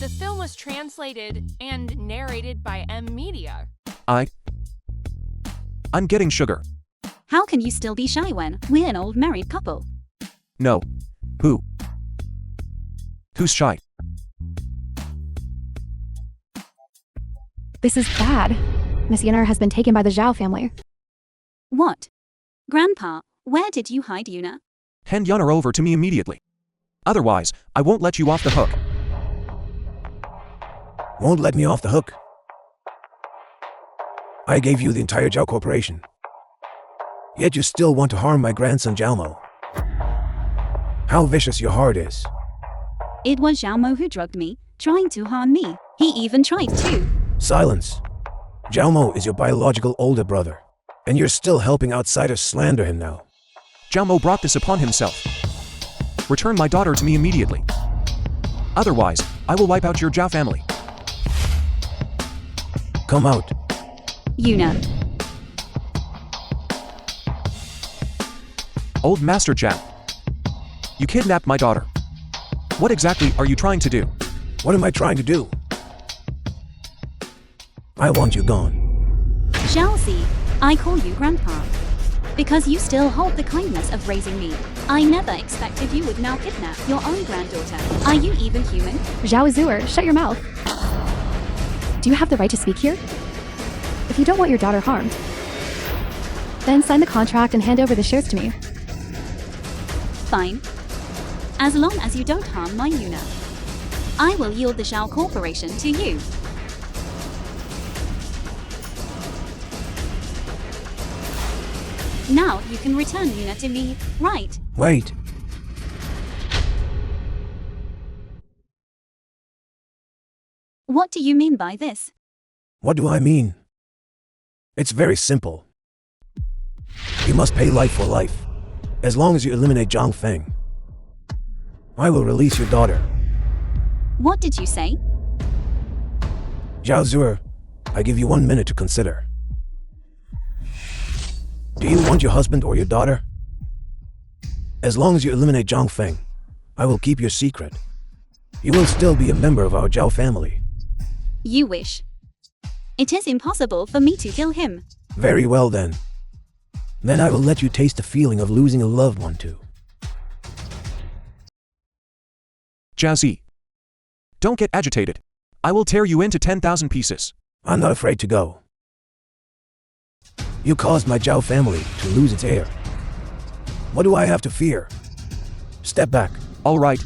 The film was translated and narrated by M Media. I'm getting sugar. How can you still be shy when we're an old married couple? No. Who? Who's shy? This is bad. Miss Yunner has been taken by the Zhao family. What? Grandpa, where did you hide Yuna? Hand Yunner over to me immediately. Otherwise, I won't let you off the hook. Won't let me off the hook. I gave you the entire Zhao Corporation. Yet you still want to harm my grandson Jalmo. How vicious your heart is. It was Xiaomo who drugged me, trying to harm me. He even tried to. Silence. Jalmo is your biological older brother, and you're still helping outsiders slander him now. Xiaomo brought this upon himself. Return my daughter to me immediately. Otherwise, I will wipe out your Zhao family. Come out. Yuna. Old Master Zhao. You kidnapped my daughter. What exactly are you trying to do? What am I trying to do? I want you gone. Chelsea, I call you Grandpa. Because you still hold the kindness of raising me. I never expected you would now kidnap your own granddaughter. Are you even human? Zhao Zuer, shut your mouth. Do you have the right to speak here? If you don't want your daughter harmed, then sign the contract and hand over the shares to me. Fine. As long as you don't harm my Yuna. I will yield the Zhao Corporation to you. Now you can return Yuna to me, right? Wait. What do you mean by this? What do I mean? It's very simple. You must pay life for life, as long as you eliminate Zhang Feng. I will release your daughter. What did you say? Zhao Zuer, I give you 1 minute to consider. Do you want your husband or your daughter? As long as you eliminate Zhang Feng, I will keep your secret. You will still be a member of our Zhao family. You wish. It is impossible for me to kill him. Very well then. Then I will let you taste the feeling of losing a loved one too. Jazzy. Don't get agitated. I will tear you into 10,000 pieces. I'm not afraid to go. You caused my Zhao family to lose its heir. What do I have to fear? Step back. All right.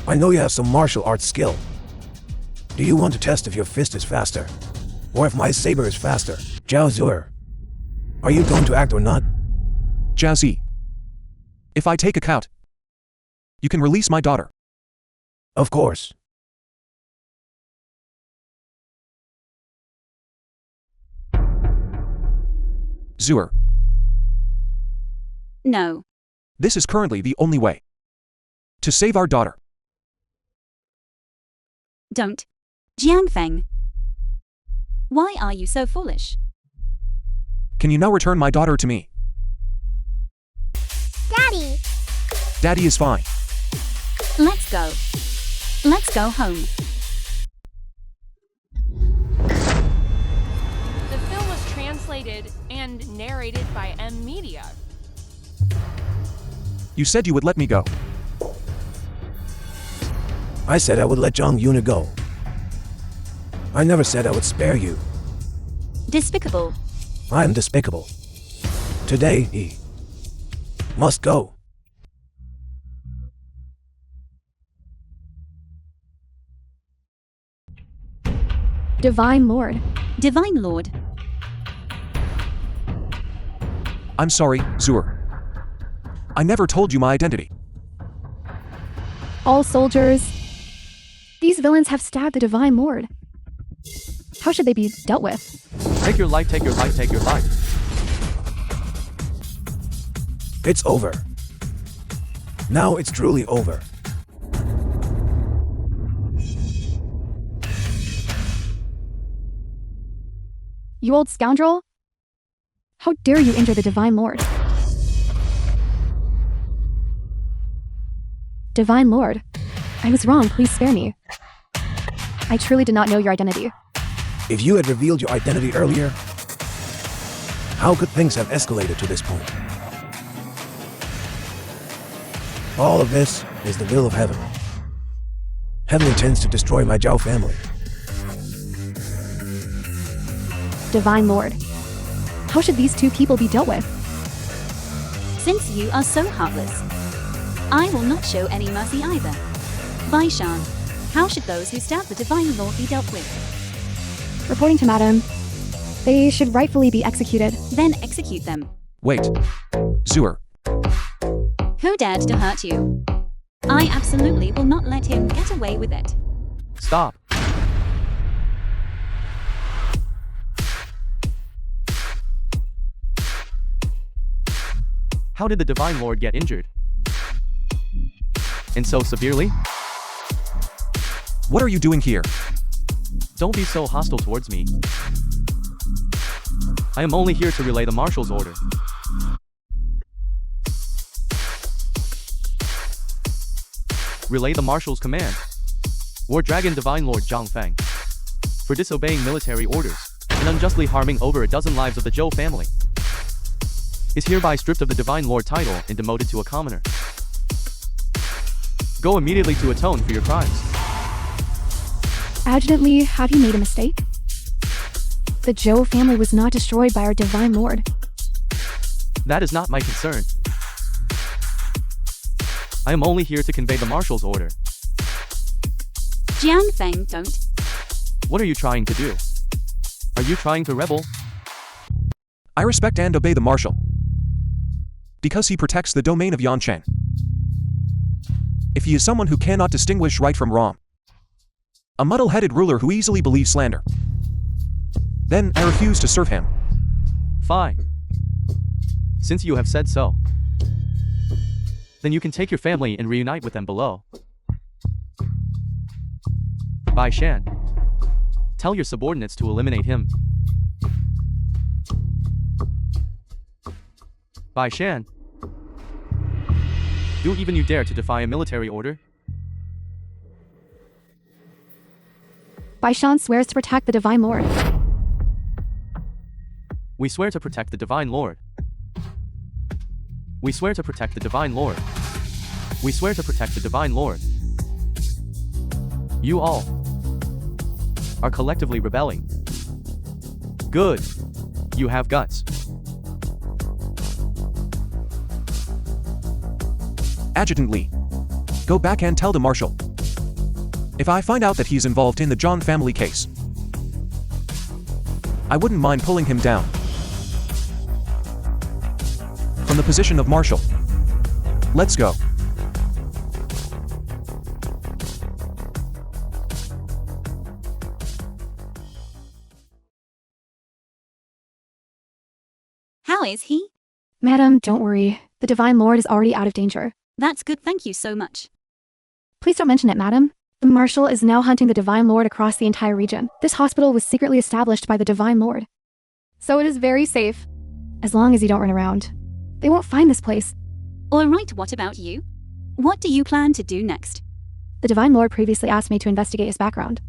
I know you have some martial arts skill. Do you want to test if your fist is faster? Or if my saber is faster? Zhao Zuer, are you going to act or not? Jazzy. If I take a count, you can release my daughter. Of course. Zuer. No. This is currently the only way to save our daughter. Don't. Jiang Feng. Why are you so foolish? Can you now return my daughter to me? Daddy! Daddy is fine. Let's go. Let's go home. The film was translated and narrated by M Media. You said you would let me go. I said I would let Zhang Yuna go. I never said I would spare you. Despicable. I am despicable. Today, he must go. Divine Lord. Divine Lord. I'm sorry, Zuer. I never told you my identity. All soldiers. These villains have stabbed the Divine Lord. How should they be dealt with? Take your life, take your life, take your life. It's over. Now it's truly over. You old scoundrel! How dare you injure the Divine Lord? Divine Lord, I was wrong, please spare me. I truly did not know your identity. If you had revealed your identity earlier, how could things have escalated to this point? All of this is the will of heaven. Heaven intends to destroy my Zhao family. Divine Lord, how should these two people be dealt with? Since you are so heartless, I will not show any mercy either. Bai Shan, how should those who stab the Divine Lord be dealt with? Reporting to Madam, they should rightfully be executed. Then execute them. Wait. Zhuer. Who dared to hurt you? I absolutely will not let him get away with it. Stop. How did the Divine Lord get injured? And so severely? What are you doing here? Don't be so hostile towards me. I am only here to relay the Marshal's order. Relay the Marshal's command. War Dragon Divine Lord Zhang Feng, for disobeying military orders and unjustly harming over a dozen lives of the Zhou family, is hereby stripped of the Divine Lord title and demoted to a commoner. Go immediately to atone for your crimes. Adjutant Lee, have you made a mistake? The Zhou family was not destroyed by our Divine Lord. That is not my concern. I am only here to convey the Marshal's order. Jiang Feng, don't. What are you trying to do? Are you trying to rebel? I respect and obey the Marshal, because he protects the domain of Yancheng. If he is someone who cannot distinguish right from wrong, a muddle-headed ruler who easily believes slander, then I refuse to serve him. Fine. Since you have said so, then you can take your family and reunite with them below. Bai Shan, tell your subordinates to eliminate him. Bai Shan, do even you dare to defy a military order? Bai Shan swears to protect the Divine Lord. We swear to protect the Divine Lord. We swear to protect the Divine Lord. We swear to protect the Divine Lord. You all are collectively rebelling. Good. You have guts. Adjutant Lee, go back and tell the Marshal. If I find out that he's involved in the Zhang family case, I wouldn't mind pulling him down from the position of Marshal. Let's go. How is he? Madam, don't worry. The Divine Lord is already out of danger. That's good, thank you so much. Please don't mention it, Madam. The Marshal is now hunting the Divine Lord across the entire region. This hospital was secretly established by the Divine Lord, so it is very safe. As long as you don't run around, they won't find this place. Alright, what about you? What do you plan to do next? The Divine Lord previously asked me to investigate his background.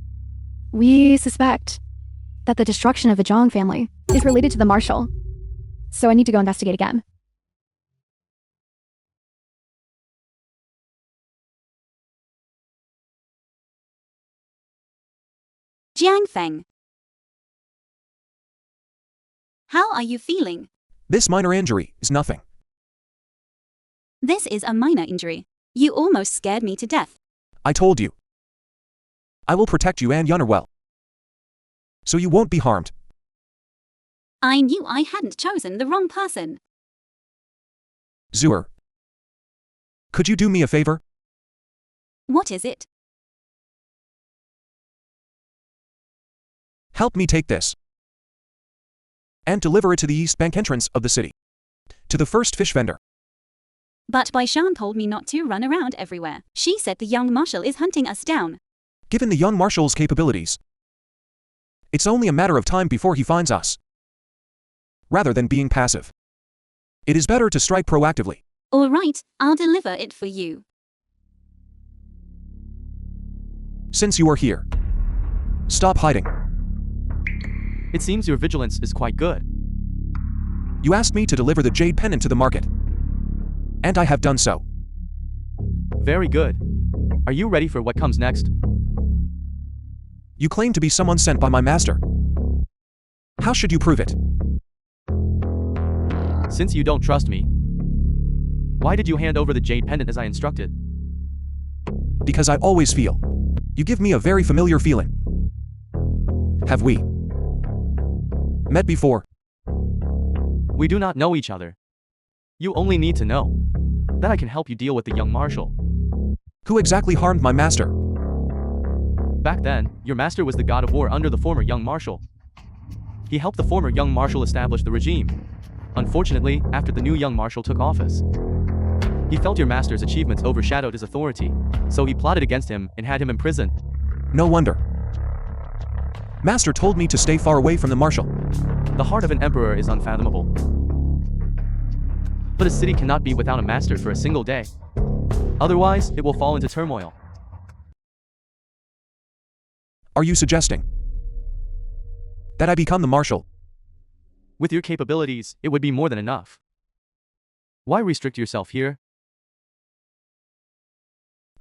We suspect that the destruction of the Zhang family is related to the Marshal, so I need to go investigate again. Jiang Feng, how are you feeling? This minor injury is nothing. This is a minor injury. You almost scared me to death. I told you. I will protect you and Yunner well, so you won't be harmed. I knew I hadn't chosen the wrong person. Zhuer, could you do me a favor? What is it? Help me take this and deliver it to the East Bank entrance of the city, to the first fish vendor. But Bai Shan told me not to run around everywhere. She said the young marshal is hunting us down. Given the young marshal's capabilities, it's only a matter of time before he finds us. rather than being passive. It is better to strike proactively. All right, I'll deliver it for you. Since you are here, stop hiding. It seems your vigilance is quite good. You asked me to deliver the jade pendant to the market, and I have done so. Very good. Are you ready for what comes next? You claim to be someone sent by my master. How should you prove it? Since you don't trust me, why did you hand over the jade pendant as I instructed? Because I always feel. You give me a very familiar feeling. Have we met before? We do not know each other. You only need to know that I can help you deal with the young marshal. Who exactly harmed my master? Back then, your master was the god of war under the former young marshal. He helped the former young marshal establish the regime. Unfortunately, after the new young marshal took office, he felt your master's achievements overshadowed his authority, so he plotted against him and had him imprisoned. No wonder. Master told me to stay far away from the marshal. The heart of an emperor is unfathomable. But a city cannot be without a master for a single day. Otherwise, it will fall into turmoil. Are you suggesting that I become the marshal? With your capabilities, it would be more than enough. Why restrict yourself here?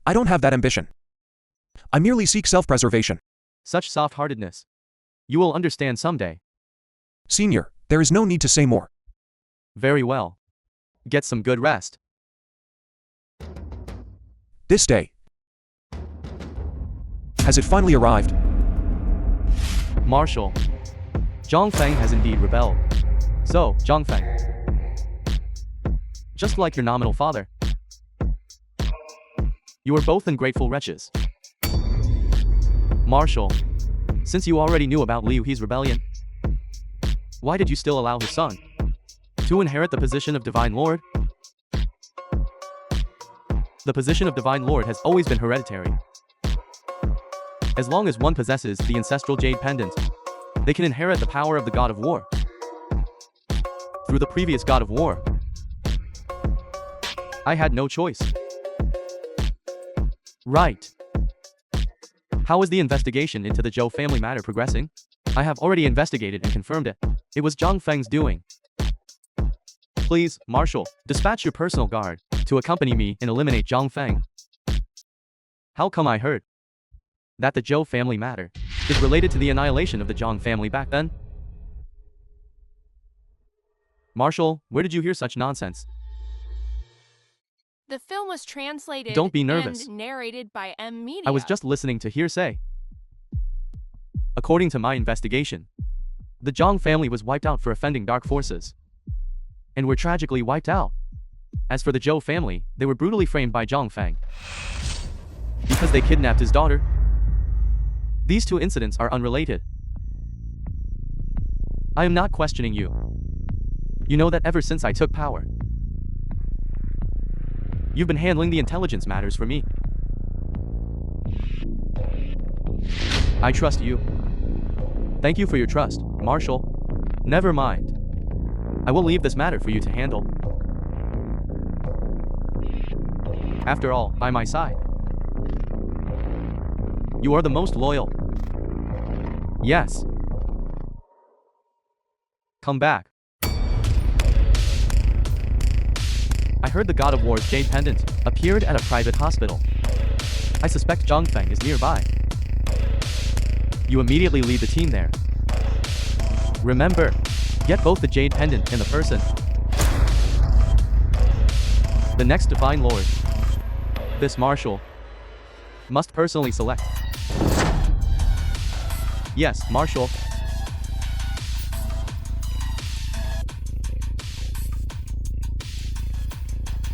I don't have that ambition. I merely seek self-preservation. Such soft-heartedness. You will understand someday. Senior, there is no need to say more. Very well. Get some good rest. This day. Has it finally arrived? Marshal. Zhang Feng has indeed rebelled. So, Zhang Feng. Just like your nominal father. You are both ungrateful wretches. Marshal. Since you already knew about Liu He's rebellion, why did you still allow his son to inherit the position of Divine Lord? The position of Divine Lord has always been hereditary. As long as one possesses the ancestral jade pendant, they can inherit the power of the god of war. Through the previous god of war, I had no choice. Right. How is the investigation into the Zhou family matter progressing? I have already investigated and confirmed it. It was Zhang Feng's doing. Please, Marshal, dispatch your personal guard to accompany me and eliminate Zhang Feng. How come I heard that the Zhou family matter is related to the annihilation of the Zhang family back then? Marshal, where did you hear such nonsense? The film was translated Don't be nervous. and narrated by M Media. I was just listening to hearsay. According to my investigation, the Zhang family was wiped out for offending dark forces, and were tragically wiped out. As for the Zhou family, they were brutally framed by Zhang Feng because they kidnapped his daughter. These two incidents are unrelated. I am not questioning you. You know that ever since I took power, you've been handling the intelligence matters for me. I trust you. Thank you for your trust, Marshal. Never mind. I will leave this matter for you to handle. After all, by my side, you are the most loyal. Yes. Come back. I heard the god of war's jade pendant appeared at a private hospital. I suspect Zhang Feng is nearby. You immediately lead the team there. Remember, get both the jade pendant and the person. The next Divine Lord, this Marshal, must personally select. Yes, Marshal.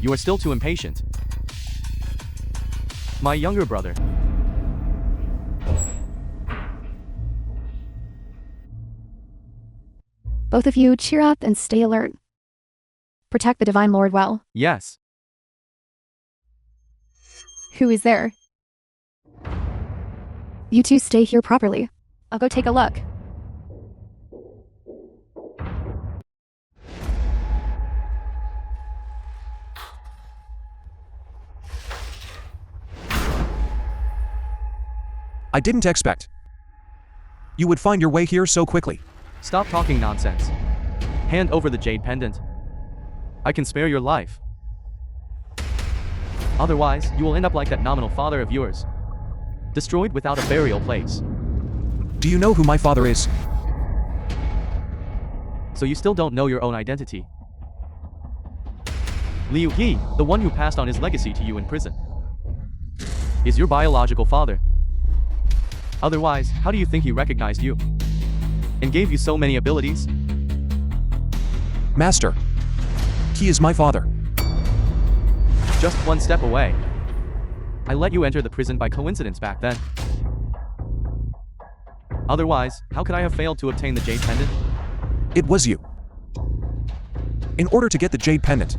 You are still too impatient. My younger brother. Both of you cheer up and stay alert. Protect the Divine Lord well. Yes. Who is there? You two stay here properly. I'll go take a look. I didn't expect you would find your way here so quickly. Stop talking nonsense. Hand over the jade pendant. I can spare your life. Otherwise, you will end up like that nominal father of yours. Destroyed without a burial place. Do you know who my father is? So you still don't know your own identity. Liu He, the one who passed on his legacy to you in prison, is your biological father. Otherwise, how do you think he recognized you? And gave you so many abilities? Master. He is my father. Just one step away. I let you enter the prison by coincidence back then. Otherwise, how could I have failed to obtain the jade pendant? It was you. In order to get the jade pendant,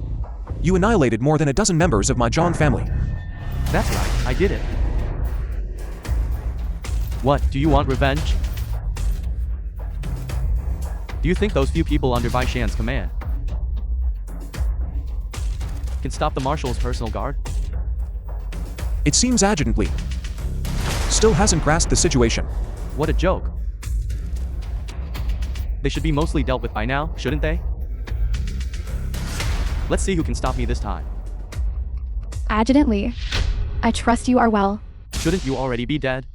you annihilated more than a dozen members of my Zhang family. That's right, I did it. What, do you want revenge? Do you think those few people under Bai Shan's command can stop the marshal's personal guard? It seems Adjutant Li still hasn't grasped the situation. What a joke. They should be mostly dealt with by now, shouldn't they? Let's see who can stop me this time. Adjutant Li, I trust you are well. Shouldn't you already be dead?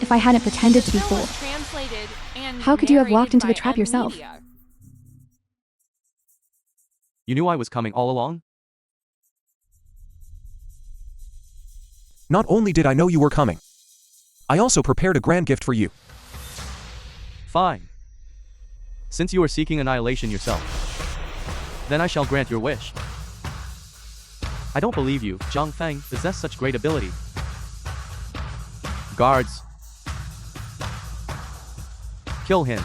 If I hadn't pretended to be The film fooled, was translated and how could you have walked narrated into the by trap yourself? Media. You knew I was coming all along? Not only did I know you were coming, I also prepared a grand gift for you. Fine. Since you are seeking annihilation yourself, then I shall grant your wish. I don't believe you, Zhang Feng, possess such great ability. Guards. Kill him.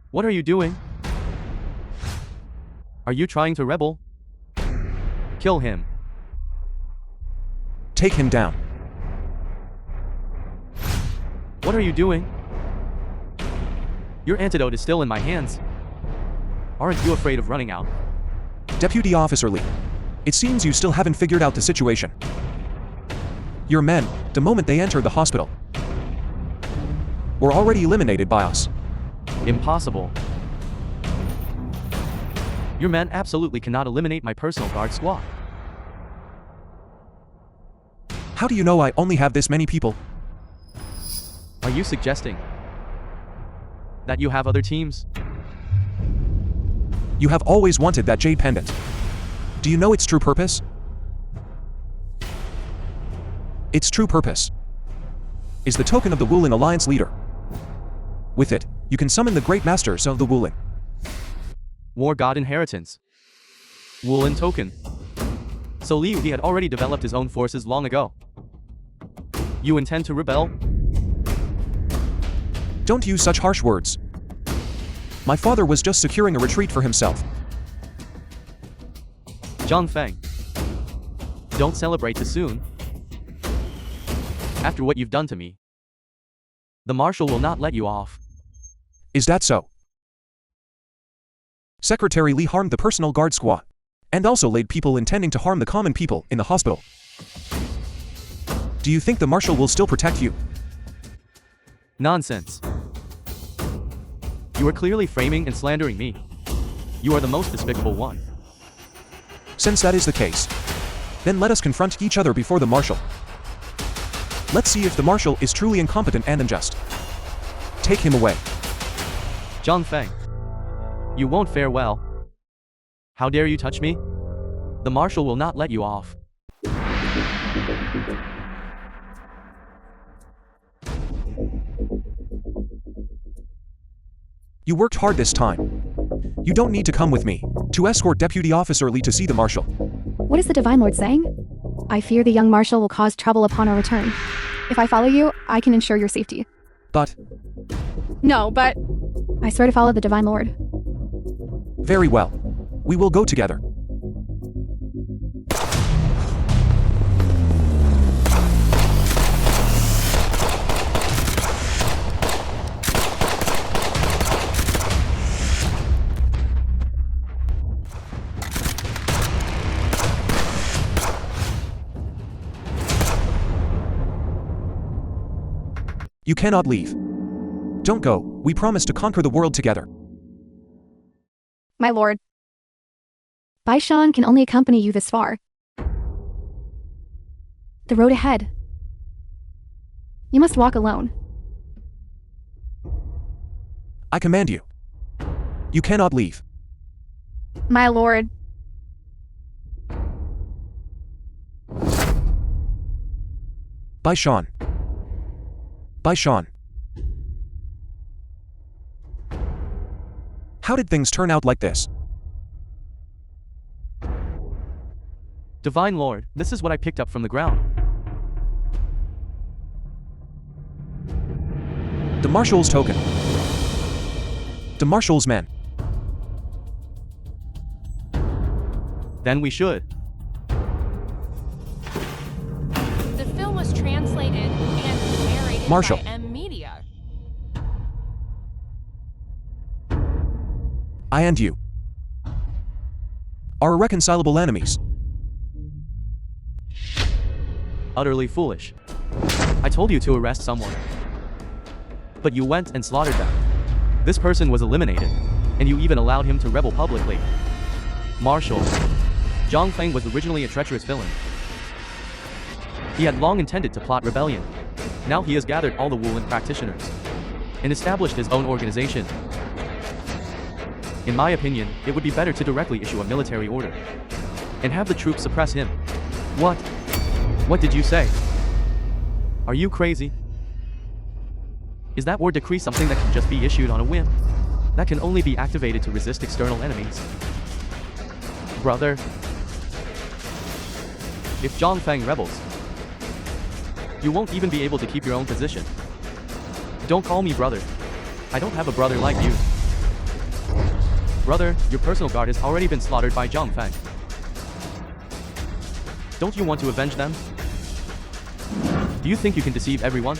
What are you doing? Are you trying to rebel? Kill him. Take him down. What are you doing? Your antidote is still in my hands. Aren't you afraid of running out? Deputy Officer Li, it seems you still haven't figured out the situation. Your men, the moment they entered the hospital, were already eliminated by us. Impossible. Your men absolutely cannot eliminate my personal guard squad. How do you know I only have this many people? Are you suggesting that you have other teams? You have always wanted that jade pendant. Do you know its true purpose? Its true purpose is the token of the Wulin Alliance leader. With it, you can summon the great masters of the Wulin. War God inheritance. Wulin token. So Liu He had already developed his own forces long ago. You intend to rebel? Don't use such harsh words. My father was just securing a retreat for himself. Zhang Feng. Don't celebrate too soon. After what you've done to me, the marshal will not let you off. Is that so? Secretary Li harmed the personal guard squad, and also laid people intending to harm the common people in the hospital. Do you think the marshal will still protect you? Nonsense. You are clearly framing and slandering me. You are the most despicable one. Since that is the case, then let us confront each other before the marshal. Let's see if the marshal is truly incompetent and unjust. Take him away. Zhang Feng. You won't fare well. How dare you touch me? The marshal will not let you off. You worked hard this time. You don't need to come with me to escort Deputy Officer Li to see the marshal. What is the Divine Lord saying? I fear the young marshal will cause trouble upon our return. If I follow you, I can ensure your safety. But, No, but... I swear to follow the Divine Lord. very well. We will go together. You cannot leave. Don't go, we promise to conquer the world together. My lord. Bai Shan can only accompany you this far. The road ahead. You must walk alone. I command you. You cannot leave. My lord. Bai Shan. Bai Shan. How did things turn out like this? Divine Lord, this is what I picked up from the ground. The Marshal's token. The Marshal's men. Then we should. The film was translated and narrated Marshall. by M Media. I and you are irreconcilable enemies. Utterly foolish. I told you to arrest someone. But you went and slaughtered them. This person was eliminated, and you even allowed him to rebel publicly. Marshal. Zhang Feng was originally a treacherous villain. He had long intended to plot rebellion. Now he has gathered all the Wulin practitioners and established his own organization. In my opinion, it would be better to directly issue a military order and have the troops suppress him. What? What did you say? Are you crazy? Is that war decree something that can just be issued on a whim? That can only be activated to resist external enemies. Brother, if Zhang Feng rebels, you won't even be able to keep your own position. Don't call me brother. I don't have a brother like you. Brother, your personal guard has already been slaughtered by Zhang Feng. Don't you want to avenge them? Do you think you can deceive everyone?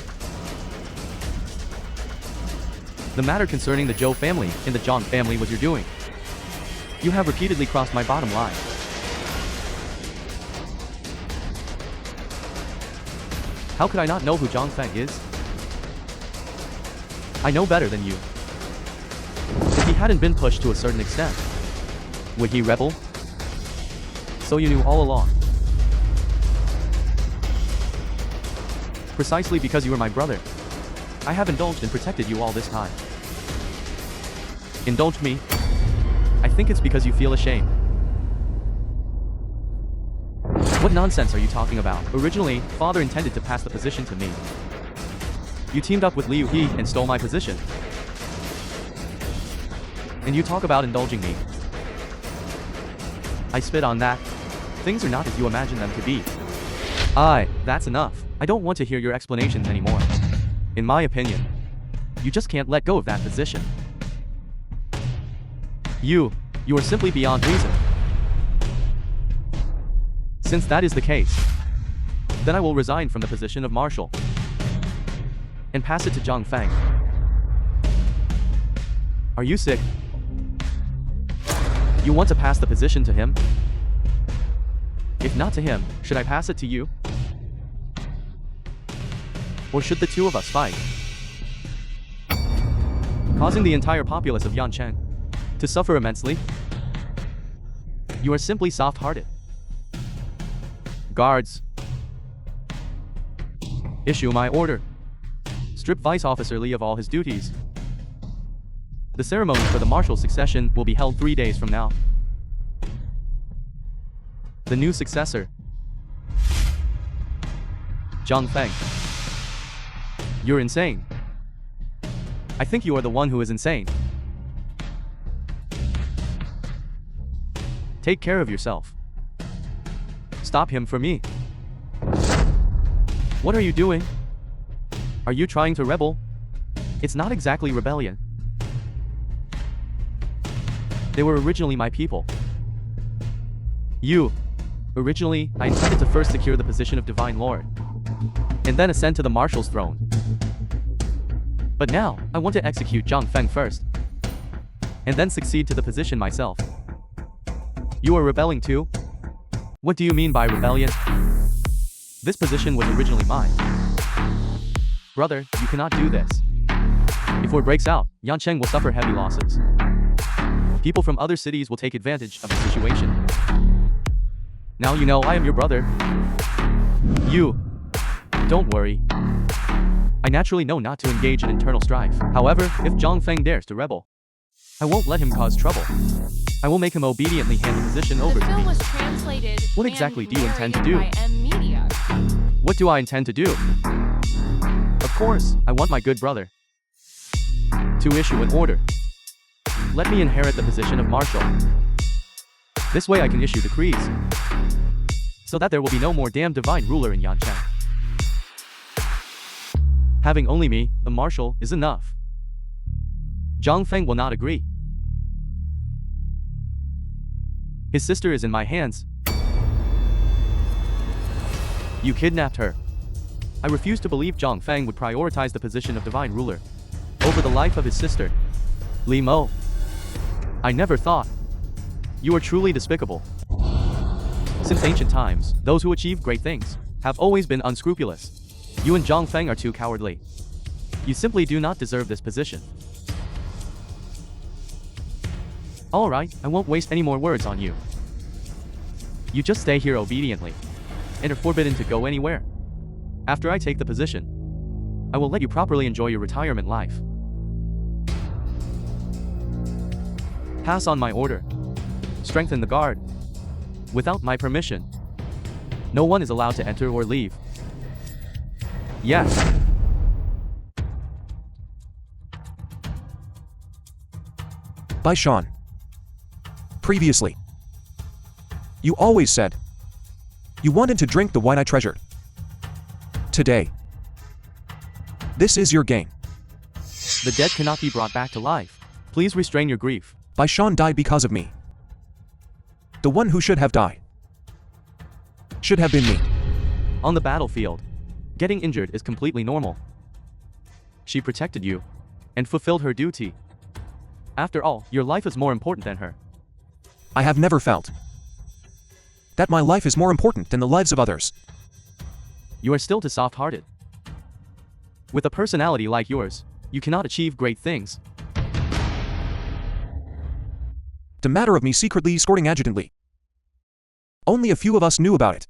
The matter concerning the Zhou family and the Zhang family was your doing. You have repeatedly crossed my bottom line. How could I not know who Zhang Feng is? I know better than you. If he hadn't been pushed to a certain extent, would he rebel? So you knew all along. Precisely because you were my brother, I have indulged and protected you all this time. Indulged me? I think it's because you feel ashamed. What nonsense are you talking about? Originally, father intended to pass the position to me. You teamed up with Liu He and stole my position. And you talk about indulging me. I spit on that. Things are not as you imagine them to be. That's enough. I don't want to hear your explanations anymore. In my opinion, you just can't let go of that position. You are simply beyond reason. Since that is the case, then I will resign from the position of Marshal and pass it to Zhang Feng. Are you sick? You want to pass the position to him? If not to him, should I pass it to you? Or should the two of us fight, causing the entire populace of Yancheng to suffer immensely? You are simply soft-hearted. Guards, issue my order. Strip Vice Officer Li of all his duties. The ceremony for the martial succession will be held 3 days from now. The new successor, Zhang Feng. You're insane. I think you are the one who is insane. Take care of yourself. Stop him for me. What are you doing? Are you trying to rebel? It's not exactly rebellion. They were originally my people. Originally, I intended to first secure the position of Divine Lord, and then ascend to the Marshal's throne. But now, I want to execute Zhang Feng first, and then succeed to the position myself. You are rebelling too? What do you mean by rebellion? This position was originally mine. Brother, you cannot do this. If war breaks out, Yancheng will suffer heavy losses. People from other cities will take advantage of the situation. Now you know I am your brother. You. Don't worry. I naturally know not to engage in internal strife. However, if Zhang Feng dares to rebel, I won't let him cause trouble. I will make him obediently hand the position over The to film me. was translated What and exactly do you intend to do? narrated by M Media. What do I intend to do? Of course, I want my good brother to issue an order. Let me inherit the position of marshal. This way I can issue decrees, so that there will be no more damned divine ruler in Yancheng. Having only me, the marshal, is enough. Zhang Feng will not agree. His sister is in my hands. You kidnapped her. I refuse to believe Zhang Feng would prioritize the position of divine ruler over the life of his sister, Li Mo. I never thought. You are truly despicable. Since ancient times, those who achieve great things have always been unscrupulous. You and Zhang Feng are too cowardly. You simply do not deserve this position. Alright, I won't waste any more words on you. You just stay here obediently, and are forbidden to go anywhere. After I take the position, I will let you properly enjoy your retirement life. Pass on my order. Strengthen the guard. Without my permission, no one is allowed to enter or leave. Yes. By Sean. Previously, you always said you wanted to drink the wine I treasured. Today, this is your gain. The dead cannot be brought back to life. Please restrain your grief. By Sean died because of me. The one who should have died should have been me. On the battlefield, getting injured is completely normal. She protected you and fulfilled her duty. After all, your life is more important than her. I have never felt that my life is more important than the lives of others. You are still too soft-hearted. With a personality like yours, you cannot achieve great things. The matter of me secretly escorting adjutantly. Only a few of us knew about it.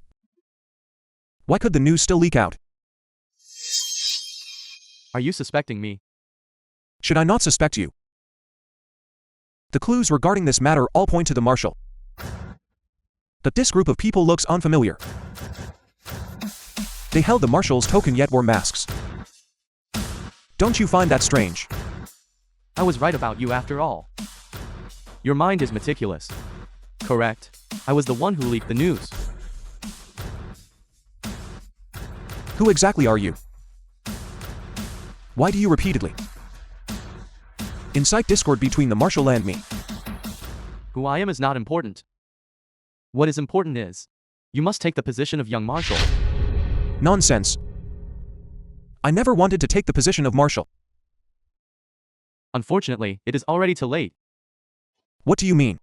Why could the news still leak out? Are you suspecting me? Should I not suspect you? The clues regarding this matter all point to the marshal. But this group of people looks unfamiliar. They held the marshal's token yet wore masks. Don't you find that strange? I was right about you after all. Your mind is meticulous. Correct. I was the one who leaked the news. Who exactly are you? Why do you repeatedly incite discord between the marshal and me? Who I am is not important. What is important is, you must take the position of young marshal. Nonsense. I never wanted to take the position of marshal. Unfortunately, it is already too late. What do you mean?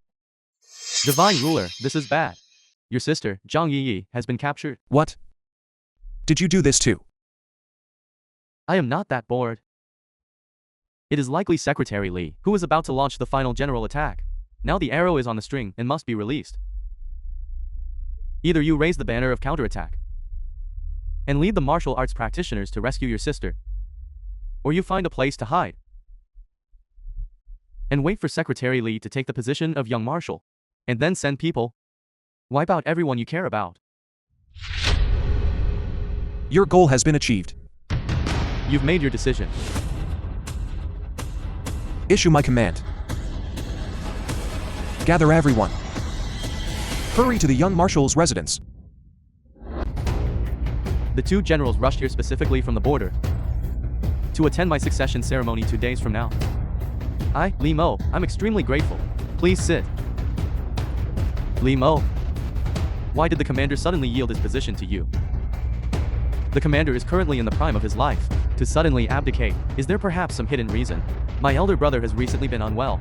Divine ruler, this is bad. Your sister, Zhang Yiyi, has been captured. What? Did you do this too? I am not that bored. It is likely Secretary Li, who is about to launch the final general attack. Now the arrow is on the string and must be released. Either you raise the banner of counterattack and lead the martial arts practitioners to rescue your sister, or you find a place to hide and wait for Secretary Li to take the position of young marshal, and then send people. Wipe out everyone you care about. Your goal has been achieved. You've made your decision. Issue my command. Gather everyone. Hurry to the young marshal's residence. The two generals rushed here specifically from the border to attend my succession ceremony 2 days from now. I, Li Mo, I'm extremely grateful. Please sit. Li Mo, why did the commander suddenly yield his position to you? The commander is currently in the prime of his life. To suddenly abdicate, is there perhaps some hidden reason? My elder brother has recently been unwell,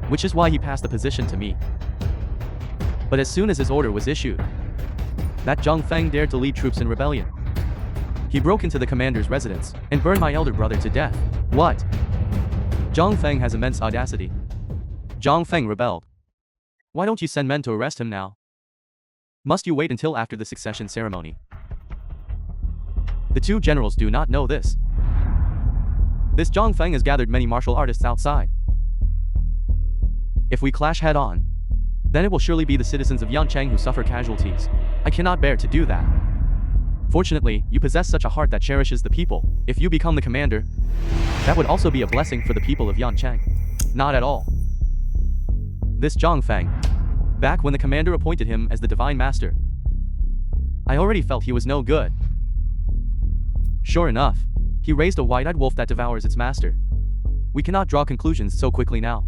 which is why he passed the position to me. But as soon as his order was issued, that Zhang Feng dared to lead troops in rebellion. He broke into the commander's residence and burned my elder brother to death. What? Zhang Feng has immense audacity. Zhang Feng rebelled. Why don't you send men to arrest him now? Must you wait until after the succession ceremony? The two generals do not know this. This Zhang Feng has gathered many martial artists outside. If we clash head-on, then it will surely be the citizens of Yancheng who suffer casualties. I cannot bear to do that. Fortunately, you possess such a heart that cherishes the people. If you become the commander, that would also be a blessing for the people of Yancheng. Not at all. This Zhang Feng, back when the commander appointed him as the divine master, I already felt he was no good. Sure enough, he raised a wide-eyed wolf that devours its master. We cannot draw conclusions so quickly now.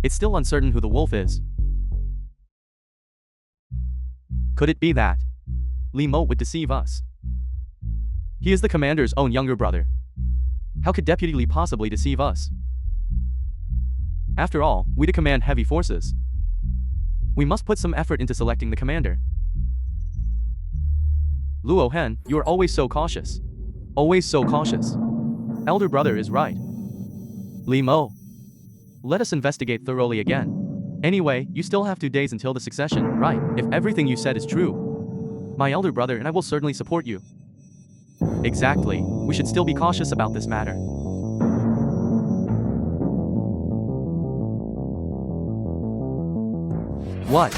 It's still uncertain who the wolf is. Could it be that Li Mo would deceive us? He is the commander's own younger brother. How could Deputy Li possibly deceive us? After all, we to command heavy forces. We must put some effort into selecting the commander. Luo Hen, you are always so cautious. Always so cautious. Elder brother is right. Li Mo, let us investigate thoroughly again. Anyway, you still have 2 days until the succession, right? If everything you said is true, my elder brother and I will certainly support you. Exactly. We should still be cautious about this matter. What?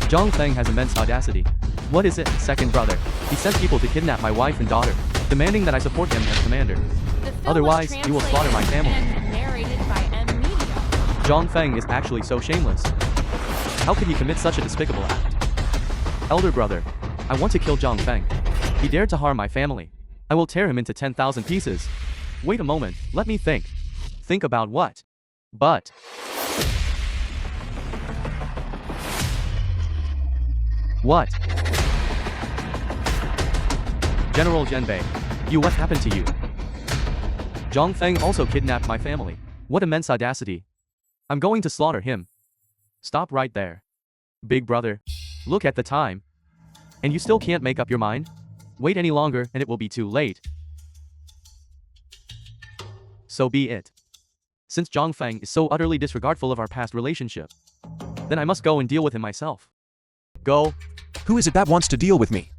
Zhang Feng has immense audacity. What is it, second brother? He sent people to kidnap my wife and daughter, demanding that I support him as commander. The film Otherwise, was you will slaughter my family. and narrated by M Media. Zhang Feng is actually so shameless. How could he commit such a despicable act? Elder brother, I want to kill Zhang Feng. He dared to harm my family. I will tear him into 10,000 pieces. Wait a moment, let me think. Think about what? But what? General Zhenbei, what happened to you? Zhang Feng also kidnapped my family. What immense audacity. I'm going to slaughter him. Stop right there. Big brother, look at the time. And you still can't make up your mind? Wait any longer and it will be too late. So be it. Since Zhang Feng is so utterly disregardful of our past relationship, then I must go and deal with him myself. Go. Who is it that wants to deal with me?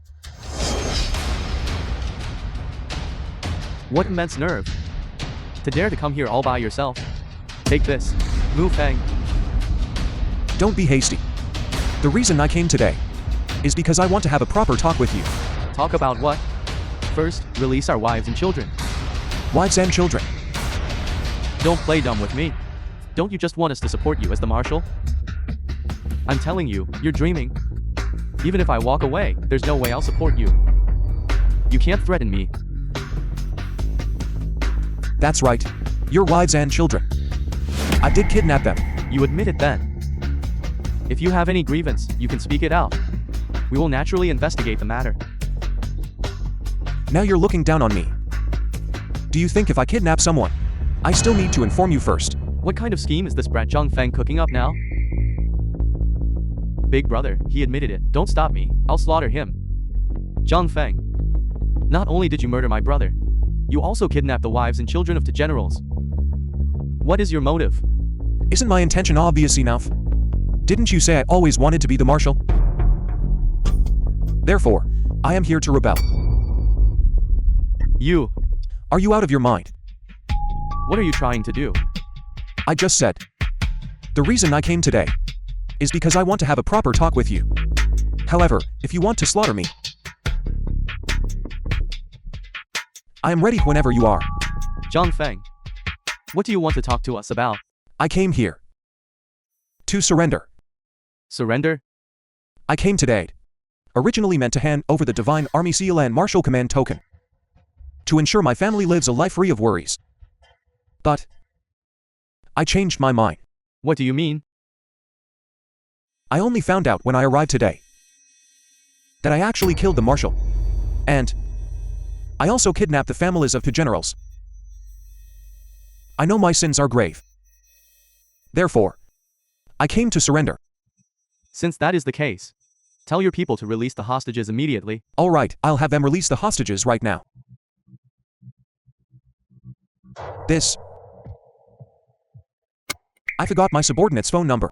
What immense nerve. To dare to come here all by yourself. Take this. Mu Feng. Don't be hasty. The reason I came today is because I want to have a proper talk with you. Talk about what? First, release our wives and children. Wives and children. Don't play dumb with me. Don't you just want us to support you as the marshal? I'm telling you, you're dreaming. Even if I walk away, there's no way I'll support you. You can't threaten me. That's right. Your wives and children. I did kidnap them. You admit it then. If you have any grievance, you can speak it out. We will naturally investigate the matter. Now you're looking down on me. Do you think if I kidnap someone, I still need to inform you first? What kind of scheme is this brat Zhang Feng cooking up now? Big brother, he admitted it. Don't stop me. I'll slaughter him. Zhang Feng. Not only did you murder my brother, you also kidnapped the wives and children of two generals. What is your motive? Isn't my intention obvious enough? Didn't you say I always wanted to be the marshal? Therefore, I am here to rebel. You. Are you out of your mind? What are you trying to do? I just said. The reason I came today is because I want to have a proper talk with you. However, if you want to slaughter me, I am ready whenever you are. Zhang Feng. What do you want to talk to us about? I came here to surrender. Surrender? I came today, originally meant to hand over the Divine Army Seal and Martial Command token, to ensure my family lives a life free of worries. But I changed my mind. What do you mean? I only found out when I arrived today that I actually killed the marshal, and I also kidnapped the families of two generals. I know my sins are grave. Therefore, I came to surrender. Since that is the case, Tell your people to release the hostages immediately. Alright, I'll have them release the hostages right now. I forgot my subordinate's phone number.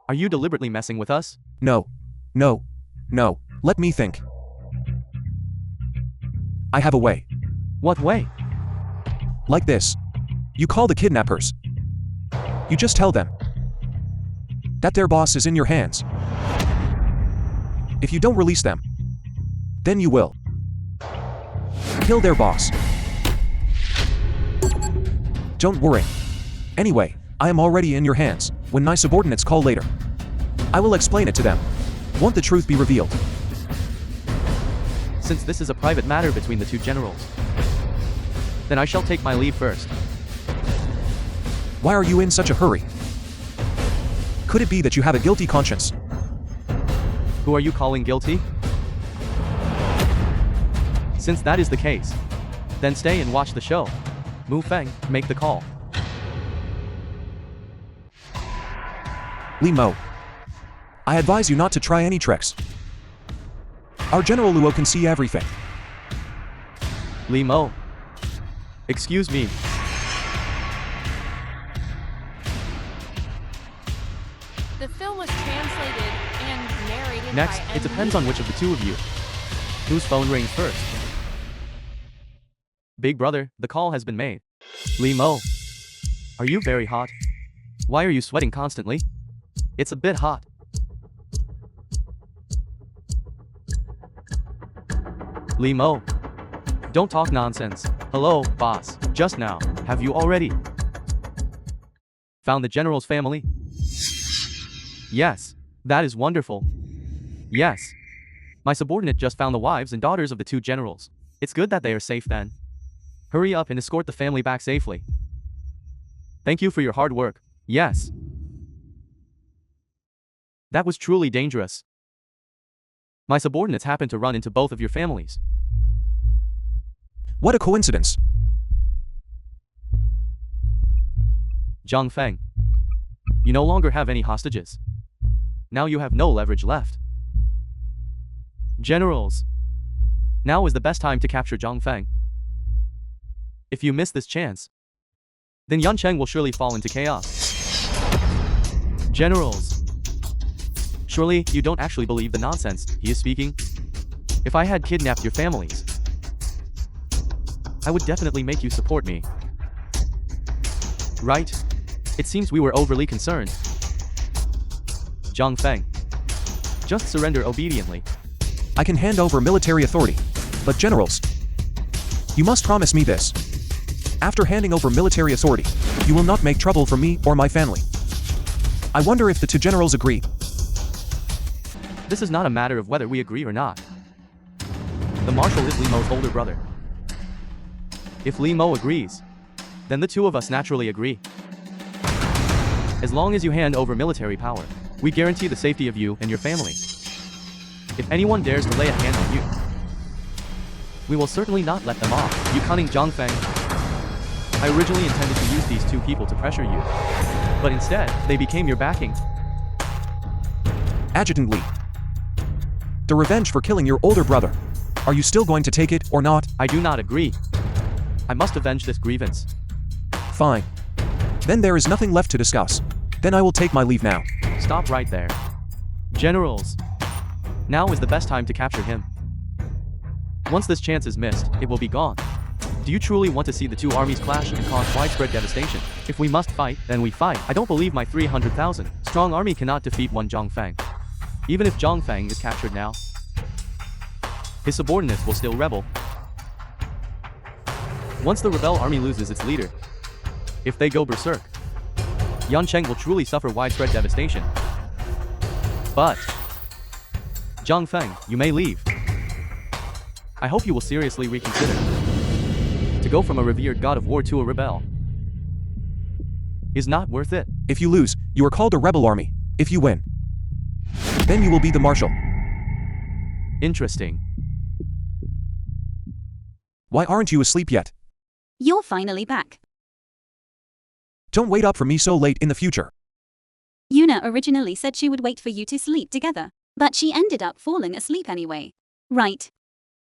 Are you deliberately messing with us? No. Let me think. I have a way. What way? Like this. You call the kidnappers. You just tell them that their boss is in your hands. If you don't release them, then you will kill their boss. Don't worry. Anyway, I am already in your hands. When my subordinates call later, I will explain it to them. Won't the truth be revealed? Since this is a private matter between the two generals, then I shall take my leave first. Why are you in such a hurry? Could it be that you have a guilty conscience? Who are you calling guilty? Since that is the case, then stay and watch the show. Mu Feng, make the call. Li Mo, I advise you not to try any tricks. Our General Luo can see everything. Li Mo. Excuse me. The film was translated and narrated Next, by it depends on which of the two of you. Whose phone rings first? Big brother, the call has been made. Li Mo. Are you very hot? Why are you sweating constantly? It's a bit hot. Li Mo. Don't talk nonsense. Hello, boss. Just now, have you already found the general's family? Yes. That is wonderful. Yes. My subordinate just found the wives and daughters of the two generals. It's good that they are safe then. Hurry up and escort the family back safely. Thank you for your hard work. Yes. That was truly dangerous. My subordinates happened to run into both of your families. What a coincidence. Zhang Feng. You no longer have any hostages. Now you have no leverage left. Generals. Now is the best time to capture Zhang Feng. If you miss this chance, then Yan Cheng will surely fall into chaos. Generals. Surely, you don't actually believe the nonsense he is speaking? If I had kidnapped your families, I would definitely make you support me. Right? It seems we were overly concerned. Zhang Feng. Just surrender obediently. I can hand over military authority. But generals, you must promise me this. After handing over military authority, you will not make trouble for me or my family. I wonder if the two generals agree. This is not a matter of whether we agree or not. The marshal is Li Mo's older brother. If Li Mo agrees, then the two of us naturally agree. As long as you hand over military power, we guarantee the safety of you and your family. If anyone dares to lay a hand on you, we will certainly not let them off. You cunning Zhang Feng. I originally intended to use these two people to pressure you, but instead, they became your backing. Adjutant Li. The revenge for killing your older brother. Are you still going to take it or not? I do not agree. I must avenge this grievance. Fine. Then there is nothing left to discuss. Then I will take my leave now. Stop right there. Generals. Now is the best time to capture him. Once this chance is missed, it will be gone. Do you truly want to see the two armies clash and cause widespread devastation? If we must fight, then we fight. I don't believe my 300,000 strong army cannot defeat one Zhang Feng. Even if Zhang Feng is captured now, his subordinates will still rebel. Once the rebel army loses its leader, if they go berserk, Yan Cheng will truly suffer widespread devastation. But Zhang Feng, you may leave. I hope you will seriously reconsider. To go from a revered god of war to a rebel is not worth it. If you lose, you are called a rebel army. If you win, then you will be the marshal. Interesting. Why aren't you asleep yet? You're finally back. Don't wait up for me so late in the future. Yuna originally said she would wait for you to sleep together, But she ended up falling asleep anyway. Right.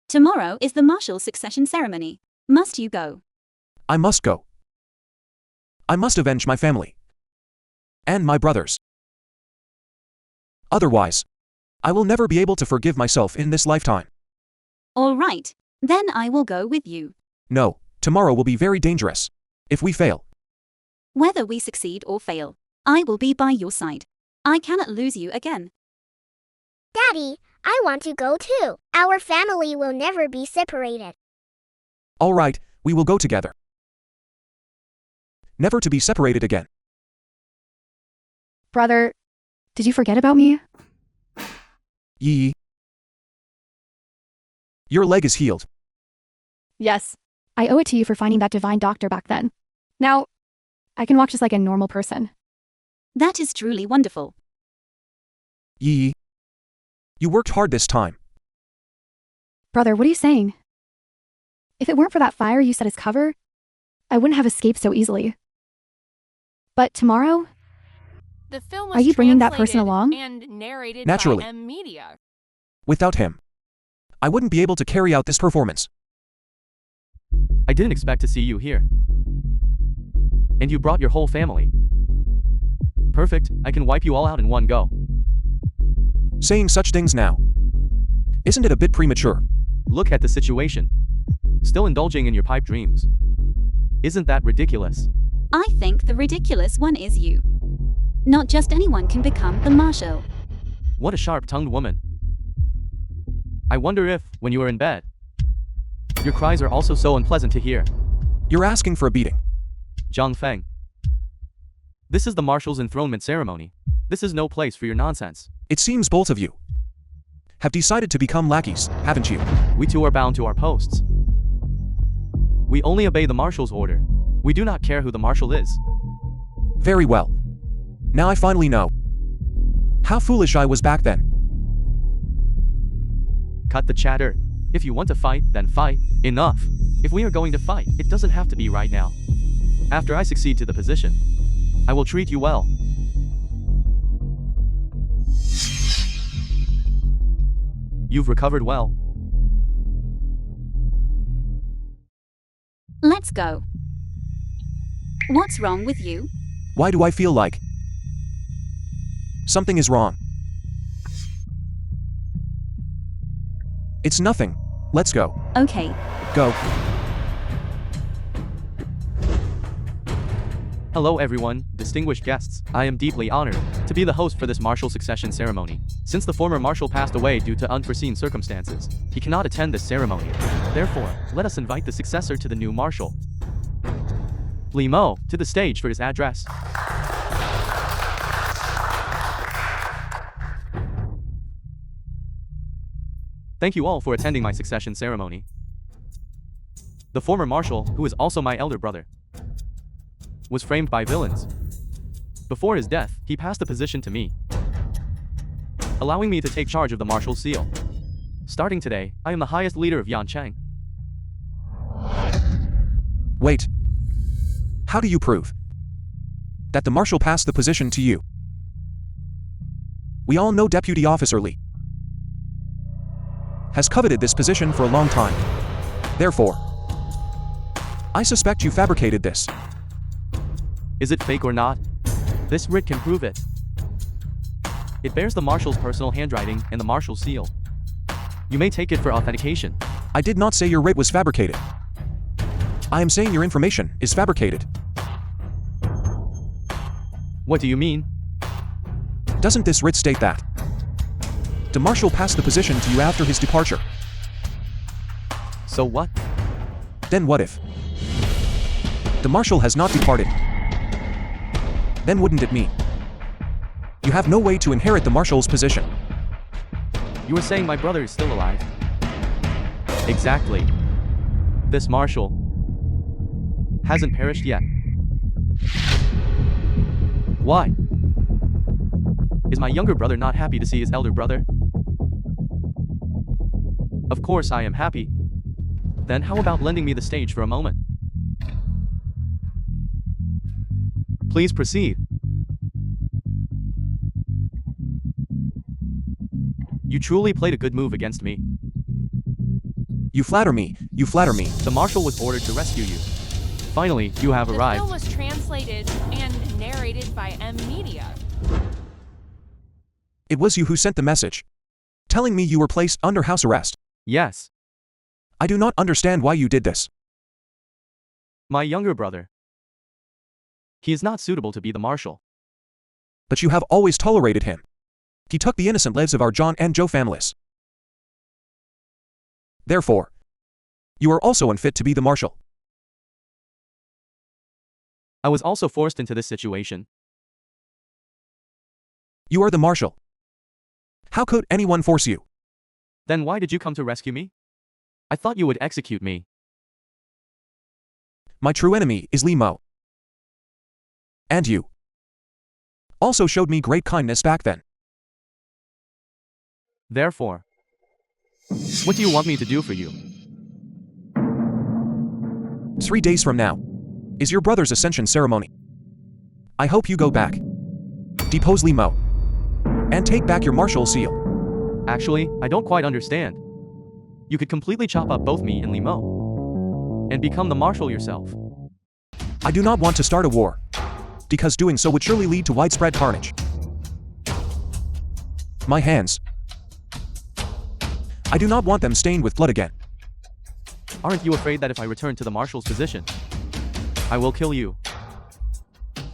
Tomorrow is the Marshal's succession ceremony. Must you go? I must go. I must avenge my family. And my brothers. Otherwise, I will never be able to forgive myself in this lifetime. All right, then I will go with you. No, tomorrow will be very dangerous. If we fail. Whether we succeed or fail, I will be by your side. I cannot lose you again. Daddy, I want to go too. Our family will never be separated. All right, we will go together. Never to be separated again. Brother, did you forget about me? Yee. Your leg is healed. Yes. I owe it to you for finding that divine doctor back then. Now, I can walk just like a normal person. That is truly wonderful. Yee. You worked hard this time. Brother, what are you saying? If it weren't for that fire you set as cover, I wouldn't have escaped so easily. But tomorrow, The film was Are you bringing that person translated along? and narrated Naturally. by M Media. Without him, I wouldn't be able to carry out this performance. I didn't expect to see you here. And you brought your whole family. Perfect, I can wipe you all out in one go. Saying such things now. Isn't it a bit premature? Look at the situation. Still indulging in your pipe dreams. Isn't that ridiculous? I think the ridiculous one is you. Not just anyone can become the Marshal. What a sharp-tongued woman. I wonder if, when you are in bed, your cries are also so unpleasant to hear. You're asking for a beating. Zhang Feng. This is the Marshal's enthronement ceremony. This is no place for your nonsense. It seems both of you have decided to become lackeys, haven't you? We too are bound to our posts. We only obey the Marshal's order. We do not care who the Marshal is. Very well. Now I finally know how foolish I was back then. Cut the chatter. If you want to fight, then fight. Enough. If we are going to fight, it doesn't have to be right now. After I succeed to the position, I will treat you well. You've recovered well. Let's go. What's wrong with you? Why do I feel like something is wrong? It's nothing. Let's go. Okay. Go. Hello everyone, distinguished guests. I am deeply honored to be the host for this Marshal succession ceremony. Since the former Marshal passed away due to unforeseen circumstances, he cannot attend this ceremony. Therefore, let us invite the successor to the new Marshal, Li Mo, to the stage for his address. Thank you all for attending my succession ceremony. The former Marshal, who is also my elder brother, was framed by villains. Before his death, he passed the position to me, allowing me to take charge of the Marshal seal. Starting today, I am the highest leader of Yancheng. Wait. How do you prove that the Marshal passed the position to you? We all know Deputy Officer Li has coveted this position for a long time. Therefore, I suspect you fabricated this. Is it fake or not? This writ can prove it. It bears the Marshal's personal handwriting and the Marshal's seal. You may take it for authentication. I did not say your writ was fabricated. I am saying your information is fabricated. What do you mean? Doesn't this writ state that the Marshal passed the position to you after his departure? So what? Then what if the Marshal has not departed? Then wouldn't it mean you have no way to inherit the Marshal's position? You are saying my brother is still alive? Exactly. This Marshal hasn't perished yet. Why? Is my younger brother not happy to see his elder brother? Of course I am happy. Then how about lending me the stage for a moment? Please proceed. You truly played a good move against me. You flatter me, you flatter me. The marshal was ordered to rescue you. Finally, you have The arrived. film was translated and narrated by M Media. It was you who sent the message, telling me you were placed under house arrest. Yes, I do not understand why you did this. my younger brother. He is not suitable to be the marshal. But you have always tolerated him. He took the innocent lives of our John and Joe families. Therefore, you are also unfit to be the marshal. I was also forced into this situation. You are the marshal. How could anyone force you? Then why did you come to rescue me? I thought you would execute me. My true enemy is Lee Mo. And you also showed me great kindness back then. Therefore, what do you want me to do for you? 3 days from now is your brother's ascension ceremony. I hope you go back, depose Lee Mo, and take back your marshal seal. Actually, I don't quite understand. You could completely chop up both me and Lee Mo and become the marshal yourself. I do not want to start a war, because doing so would surely lead to widespread carnage. My hands, I do not want them stained with blood again. Aren't you afraid that if I return to the marshal's position, I will kill you?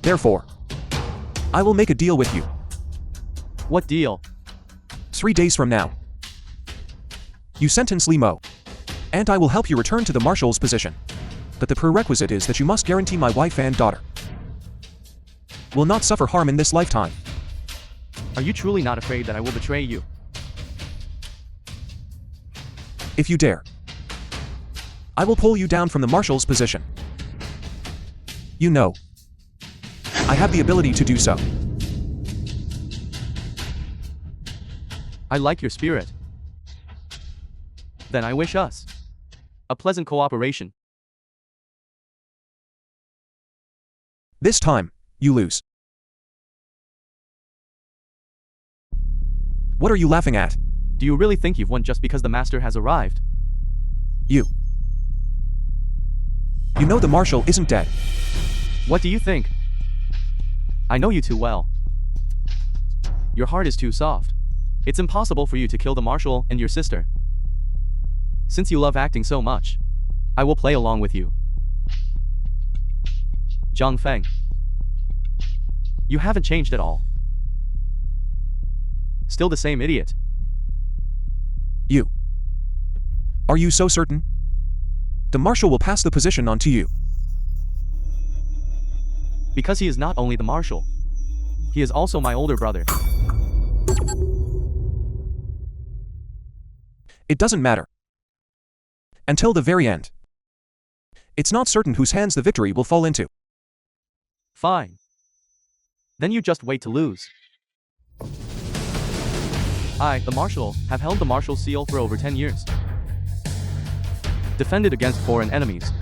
Therefore, I will make a deal with you. What deal? 3 days from now, you sentence Lee Mo, and I will help you return to the marshal's position. But the prerequisite is that you must guarantee my wife and daughter will not suffer harm in this lifetime. Are you truly not afraid that I will betray you? If you dare, I will pull you down from the marshal's position. You know, I have the ability to do so. I like your spirit. Then I wish us a pleasant cooperation. This time, you lose. What are you laughing at? Do you really think you've won just because the master has arrived? You know the marshal isn't dead. What do you think? I know you too well. Your heart is too soft. It's impossible for you to kill the marshal and your sister. Since you love acting so much, I will play along with you. Zhang Feng, you haven't changed at all. Still the same idiot. You. Are you so certain? The marshal will pass the position on to you. Because he is not only the marshal, he is also my older brother. It doesn't matter. Until the very end. It's not certain whose hands the victory will fall into. Fine. Then you just wait to lose. I, the marshal, have held the marshal seal for over 10 years. Defended against foreign enemies.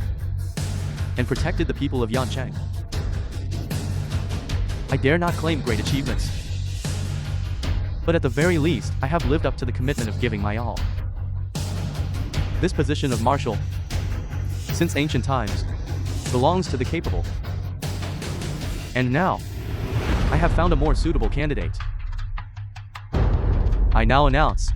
And protected the people of Yancheng. I dare not claim great achievements. But at the very least, I have lived up to the commitment of giving my all. This position of marshal, since ancient times, belongs to the capable. And now, I have found a more suitable candidate. I now announce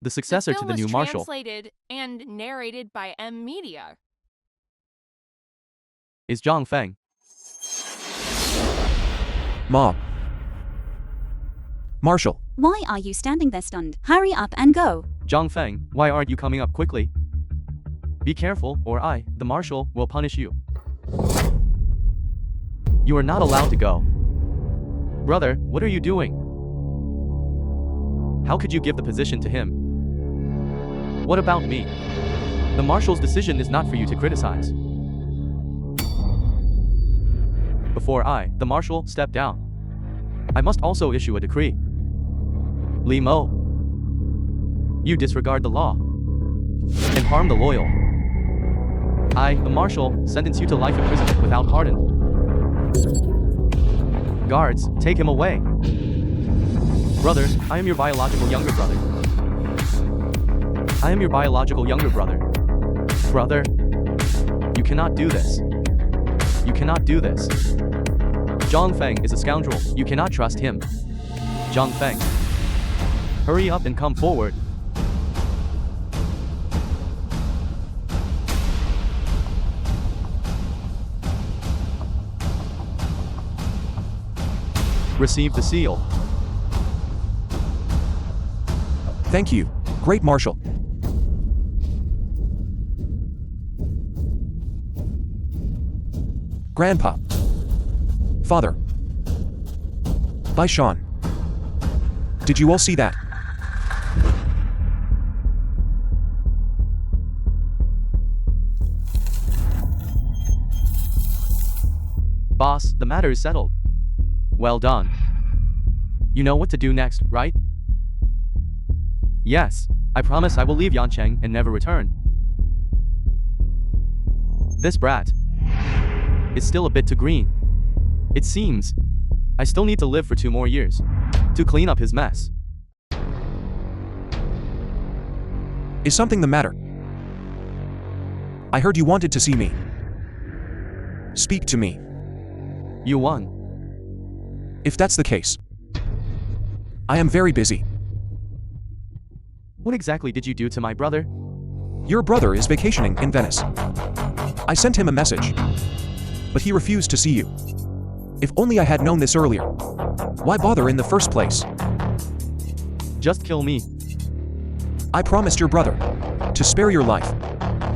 the successor to the new marshal. The film was translated and narrated by M Media. Is Zhang Feng. Mom. Marshal. Why are you standing there stunned? Hurry up and go. Zhang Feng, why aren't you coming up quickly? Be careful, or I, the marshal, will punish you. You are not allowed to go. Brother, what are you doing? How could you give the position to him? What about me? The marshal's decision is not for you to criticize. Before I, the marshal, step down, I must also issue a decree. Lee Mo, you disregard the law and harm the loyal. I, the marshal, sentence you to life imprisonment without pardon. Guards, take him away. Brother, I am your biological younger brother. I am your biological younger brother. Brother, you cannot do this. You cannot do this. Zhang Feng is a scoundrel. You cannot trust him. Zhang Feng, hurry up and come forward. Receive the seal. Thank you, Great Marshal. Grandpa. Father. By Sean. Did you all see that? Boss, the matter is settled. Well done. You know what to do next, right? Yes, I promise I will leave Yancheng and never return. This brat is still a bit too green. It seems I still need to live for 2 more years to clean up his mess. Is something the matter? I heard you wanted to see me. Speak to me. You won. If that's the case, I am very busy. What exactly did you do to my brother? Your brother is vacationing in Venice. I sent him a message, but he refused to see you. If only I had known this earlier. Why bother in the first place? Just kill me. I promised your brother to spare your life.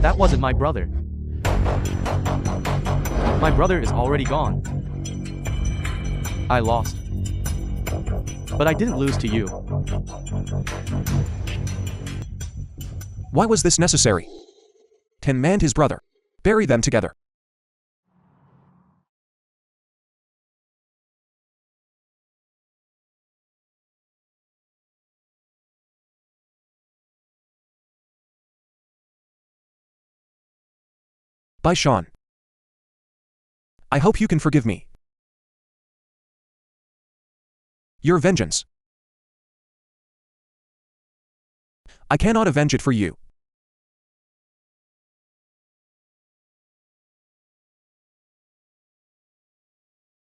That wasn't my brother. My brother is already gone. I lost. But I didn't lose to you. Why was this necessary? Ten man his brother. Bury them together. By Sean. I hope you can forgive me. Your vengeance. I cannot avenge it for you.